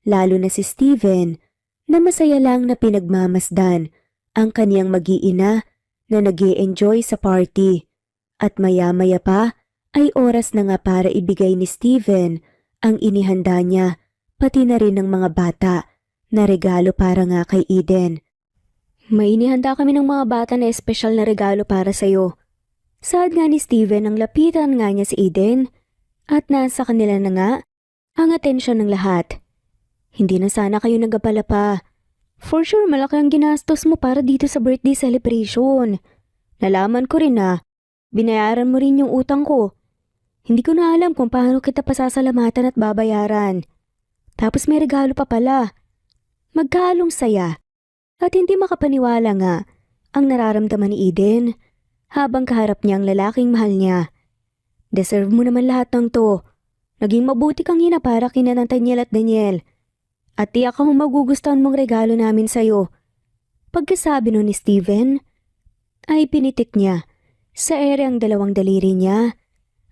[SPEAKER 1] Lalo na si Steven, na masaya lang na pinagmamasdan ang kaniyang mag-iina na nag-i-enjoy sa party. At maya-maya pa ay oras na nga para ibigay ni Steven ang inihanda niya, pati na rin ng mga bata na regalo para nga kay Eden. May inihanda kami ng mga bata na espesyal na regalo para sa'yo. Saad nga ni Steven ang lapitan nga niya si Eden at nasa kanila na nga ang atensyon ng lahat. Hindi na sana kayo nagabala pa. For sure malaki ang ginastos mo para dito sa birthday celebration. Nalaman ko rin na binayaran mo rin yung utang ko. Hindi ko na alam kung paano kita pasasalamatan at babayaran. Tapos may regalo pa pala. Magkalong saya At hindi makapaniwala nga ang nararamdaman ni Eden habang kaharap niya ang lalaking mahal niya. Deserve mo naman lahat ng to. Naging mabuti kang ina para kina Nathaniel at Daniel. At tiyak akong magugustuhan mong regalo namin sa'yo. Pagkasabi nun ni Steven, ay pinitik niya sa ere ang dalawang daliri niya.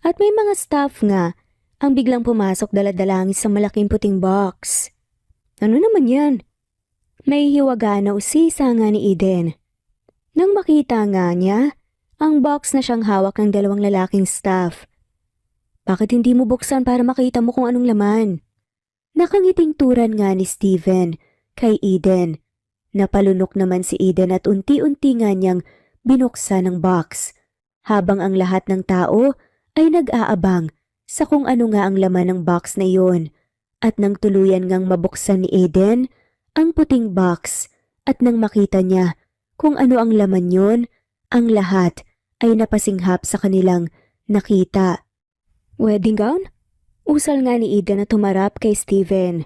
[SPEAKER 1] At may mga staff nga ang biglang pumasok dala-dala ang isang malaking puting box. Ano naman yan? May hiwaga na usisa nga ni Eden. Nang makita nga niya ang box na siyang hawak ng dalawang lalaking staff. Bakit hindi mo buksan para makita mo kung anong laman? Nakangiting turan nga ni Steven kay Eden. Napalunok naman si Eden at unti-unti nga niyang binuksan ang box. Habang ang lahat ng tao ay nag-aabang sa kung ano nga ang laman ng box na iyon. At nang tuluyan ngang mabuksan ni Eden ang puting box at nang makita niya kung ano ang laman yon, ang lahat ay napasinghap sa kanilang nakita. Wedding gown? Usal nga ni Eden na tumarap kay Steven.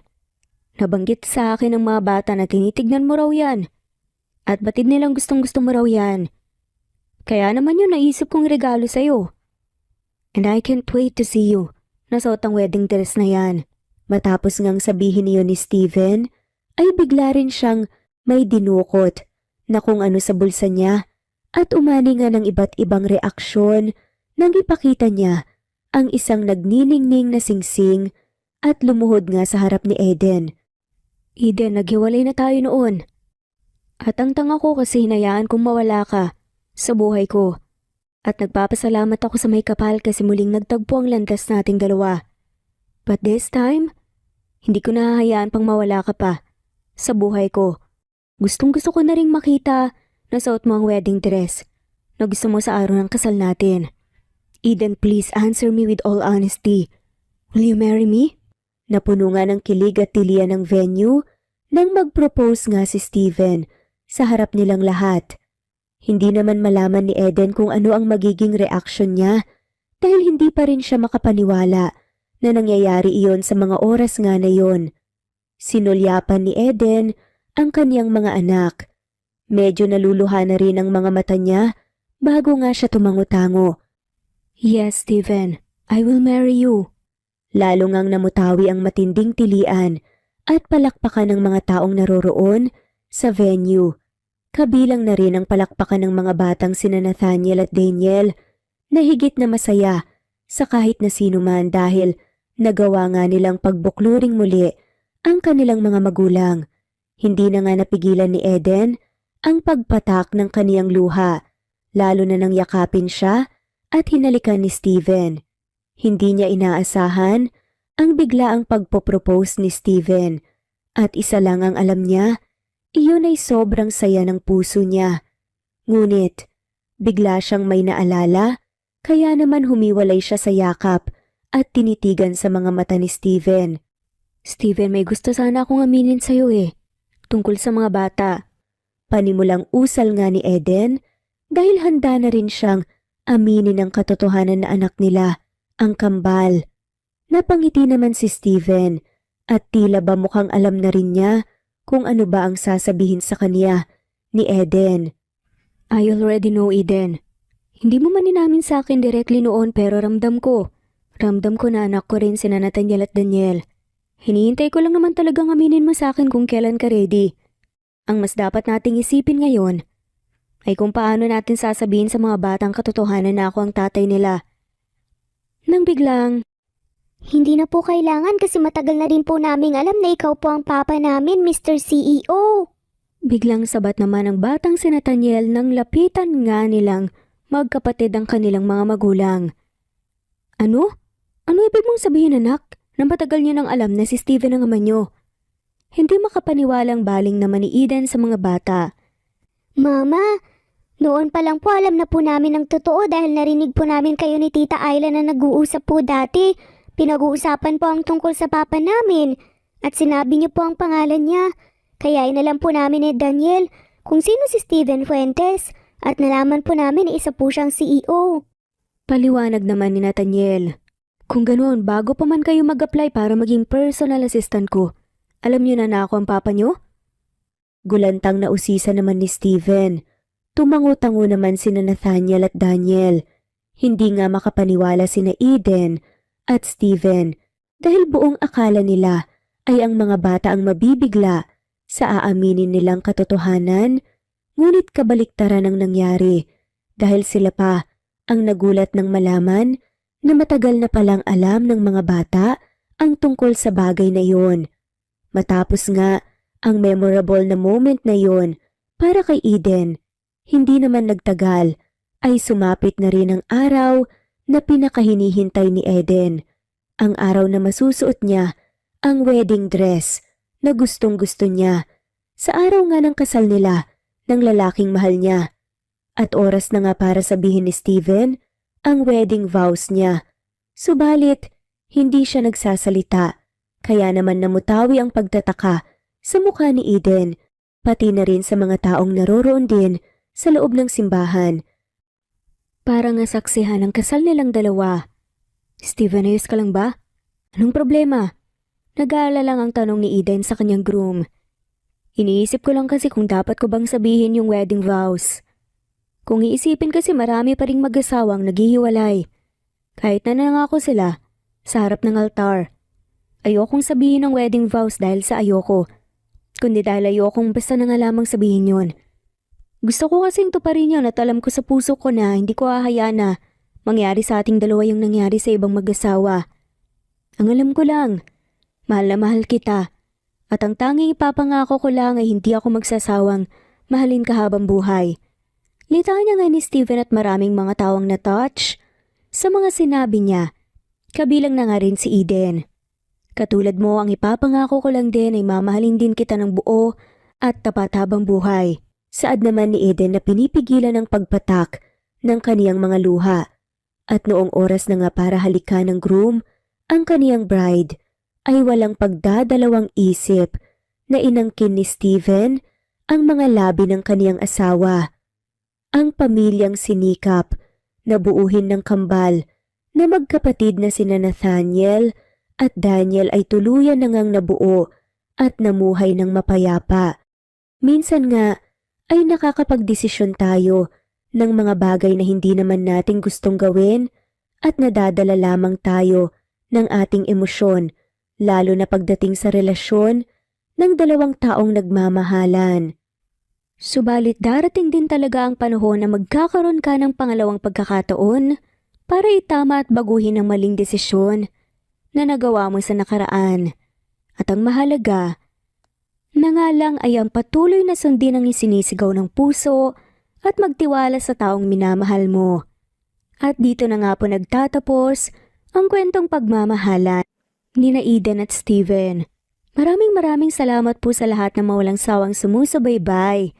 [SPEAKER 1] Nabanggit sa akin ng mga bata na tinitignan mo raw yan. At batid nilang gustong-gusto mo raw yan. Kaya naman yun naisip kong regalo sa'yo. And I can't wait to see you. Nasuot ang wedding dress na yan. Matapos ngang sabihin niyo ni Steven, ay bigla rin siyang may dinukot na kung ano sa bulsa niya at umani nga ng iba't ibang reaksyon nang ipakita niya ang isang nagniningning na singsing at lumuhod nga sa harap ni Eden. Eden, naghiwalay na tayo noon. At ang tanga ko kasi hinayaan kong mawala ka sa buhay ko. At nagpapasalamat ako sa may kapal kasi muling nagtagpo ang landas nating dalawa. But this time, hindi ko nahahayaan pang mawala ka pa sa buhay ko. Gustong-gusto ko na ring makita na suot mo ang wedding dress na gusto mo sa araw ng kasal natin. Eden, please answer me with all honesty. Will you marry me? Napuno nga ng kilig at tilian ng venue nang mag-propose nga si Steven sa harap nilang lahat. Hindi naman malaman ni Eden kung ano ang magiging reaksyon niya dahil hindi pa rin siya makapaniwala na nangyayari iyon sa mga oras nga na yon. Sinulyapan ni Eden ang kaniyang mga anak. Medyo naluluha na rin ang mga mata niya bago nga siya tumango-tango. Yes, Steven, I will marry you. Lalo ngang namutawi ang matinding tilian at palakpakan ng mga taong naroroon sa venue. Kabilang na rin ang palakpakan ng mga batang sina Nathaniel at Daniel na higit na masaya sa kahit na sino man dahil nagawa nga nilang pagbukluring muli ang kanilang mga magulang. Hindi na nga napigilan ni Eden ang pagpatak ng kaniyang luha, lalo na nang yakapin siya at hinalikan ni Steven. Hindi niya inaasahan ang biglaang pagpopropose ni Steven at isa lang ang alam niya, iyon ay sobrang saya ng puso niya. Ngunit, bigla siyang may naalala, kaya naman humiwalay siya sa yakap at tinitigan sa mga mata ni Steven. Steven, may gusto sana akong aminin sa'yo tungkol sa mga bata. Panimulang usal nga ni Eden dahil handa na rin siyang aminin ang katotohanan na anak nila, ang kambal. Napangiti naman si Steven at tila ba mukhang alam na rin niya kung ano ba ang sasabihin sa kanya ni Eden. I already know, Eden. Hindi mo man inamin sa akin directly noon pero ramdam ko. Ramdam ko na anak ko rin sina Nathaniel at Daniel. Hinihintay ko lang naman talagang aminin mo sa akin kung kailan ka ready. Ang mas dapat nating isipin ngayon ay kung paano natin sasabihin sa mga batang katotohanan na ako ang tatay nila. Nang biglang,
[SPEAKER 2] Hindi na po kailangan kasi matagal na rin po naming alam na ikaw po ang papa namin, Mr. CEO.
[SPEAKER 1] biglang sabat naman ang batang si Nathaniel nang lapitan nga nilang magkapatid ang kanilang mga magulang. Ano? Ano ibig mong sabihin, anak? Na matagal niyo nang alam na si Steven ang ama niyo. Hindi makapaniwalang baling naman ni Eden sa mga bata.
[SPEAKER 2] Mama, noon pa lang po alam na po namin ang totoo dahil narinig po namin kayo ni Tita Ayla na nag-uusap po dati. Pinag-uusapan po ang tungkol sa papa namin at sinabi niyo po ang pangalan niya. Kaya inalam po namin ni Daniel kung sino si Steven Fuentes at nalaman po namin na isa po siyang CEO.
[SPEAKER 1] Paliwanag naman ni Nathaniel. Kung ganoon, bago pa man kayo mag-apply para maging personal assistant ko, alam niyo na ako ang papa niyo? Gulantang na usisa naman ni Steven. Tumango-tango naman sina Nathaniel at Daniel. Hindi nga makapaniwala sina Eden at Steven dahil buong akala nila ay ang mga bata ang mabibigla sa aaminin nilang katotohanan, ngunit kabaliktaran ang nangyari dahil sila pa ang nagulat ng malaman na matagal na palang alam ng mga bata ang tungkol sa bagay na yon. Matapos nga ang memorable na moment na yon para kay Eden, hindi naman nagtagal ay sumapit na rin ang araw na pinakahinihintay ni Eden. Ang araw na masusuot niya ang wedding dress na gustong-gusto niya sa araw nga ng kasal nila ng lalaking mahal niya. At oras na nga para sabihin ni Steven ang wedding vows niya. Subalit, hindi siya nagsasalita, kaya naman namutawi ang pagtataka sa mukha ni Eden, pati na rin sa mga taong naroroon din sa loob ng simbahan. Para nga saksihan ang kasal nilang dalawa. Steven, ayos ka lang ba? Anong problema? Nag-aalala lang ang tanong ni Eden sa kanyang groom. Iniisip ko lang kasi kung dapat ko bang sabihin yung wedding vows. Kung iisipin kasi marami pa ring mag-asawang naghihiwalay. Kahit na nangako sila sa harap ng altar. Ayokong sabihin ang wedding vows dahil sa ayoko. Kundi dahil ayokong basta na nga lamang sabihin yon. Gusto ko kasing tuparin yun at alam ko sa puso ko na hindi ko hahayaan na mangyari sa ating dalawa yung nangyari sa ibang mag-asawa. Ang alam ko lang, mahal na mahal kita. At ang tanging ipapangako ko lang ay hindi ako magsasawang mahalin ka habang buhay. Litaan niya nga ni Steven at maraming mga tawang na-touch sa mga sinabi niya. Kabilang na nga rin si Eden. Katulad mo, ang ipapangako ko lang din ay mamahalin din kita ng buo at tapat habang buhay. Saad naman ni Eden na pinipigilan ang pagpatak ng kaniyang mga luha. At noong oras na nga para halikan ng groom, ang kaniyang bride ay walang pagdadalawang isip na inangkin ni Steven ang mga labi ng kaniyang asawa. Ang pamilyang sinikap na buuhin ng kambal na magkapatid na sina Nathaniel at Daniel ay tuluyan na ngang nabuo at namuhay ng mapayapa. Minsan nga ay nakakapagdesisyon tayo ng mga bagay na hindi naman natin gustong gawin at nadadala lamang tayo ng ating emosyon, lalo na pagdating sa relasyon ng dalawang taong nagmamahalan. Subalit darating din talaga ang panahon na magkakaroon ka ng pangalawang pagkakataon para itama at baguhin ang maling desisyon na nagawa mo sa nakaraan. At ang mahalaga na nga lang ay ang patuloy na sundin ang isinisigaw ng puso at magtiwala sa taong minamahal mo. At dito na nga po nagtatapos ang kwentong pagmamahalan ni Eden at Steven. Maraming salamat po sa lahat na mawalang sawang sumusubaybay.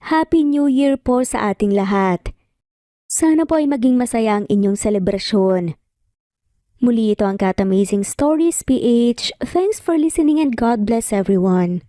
[SPEAKER 1] Happy New Year po sa ating lahat. Sana po ay maging masaya ang inyong selebrasyon. Muli ito ang Cat Amazing Stories PH. Thanks for listening and God bless everyone.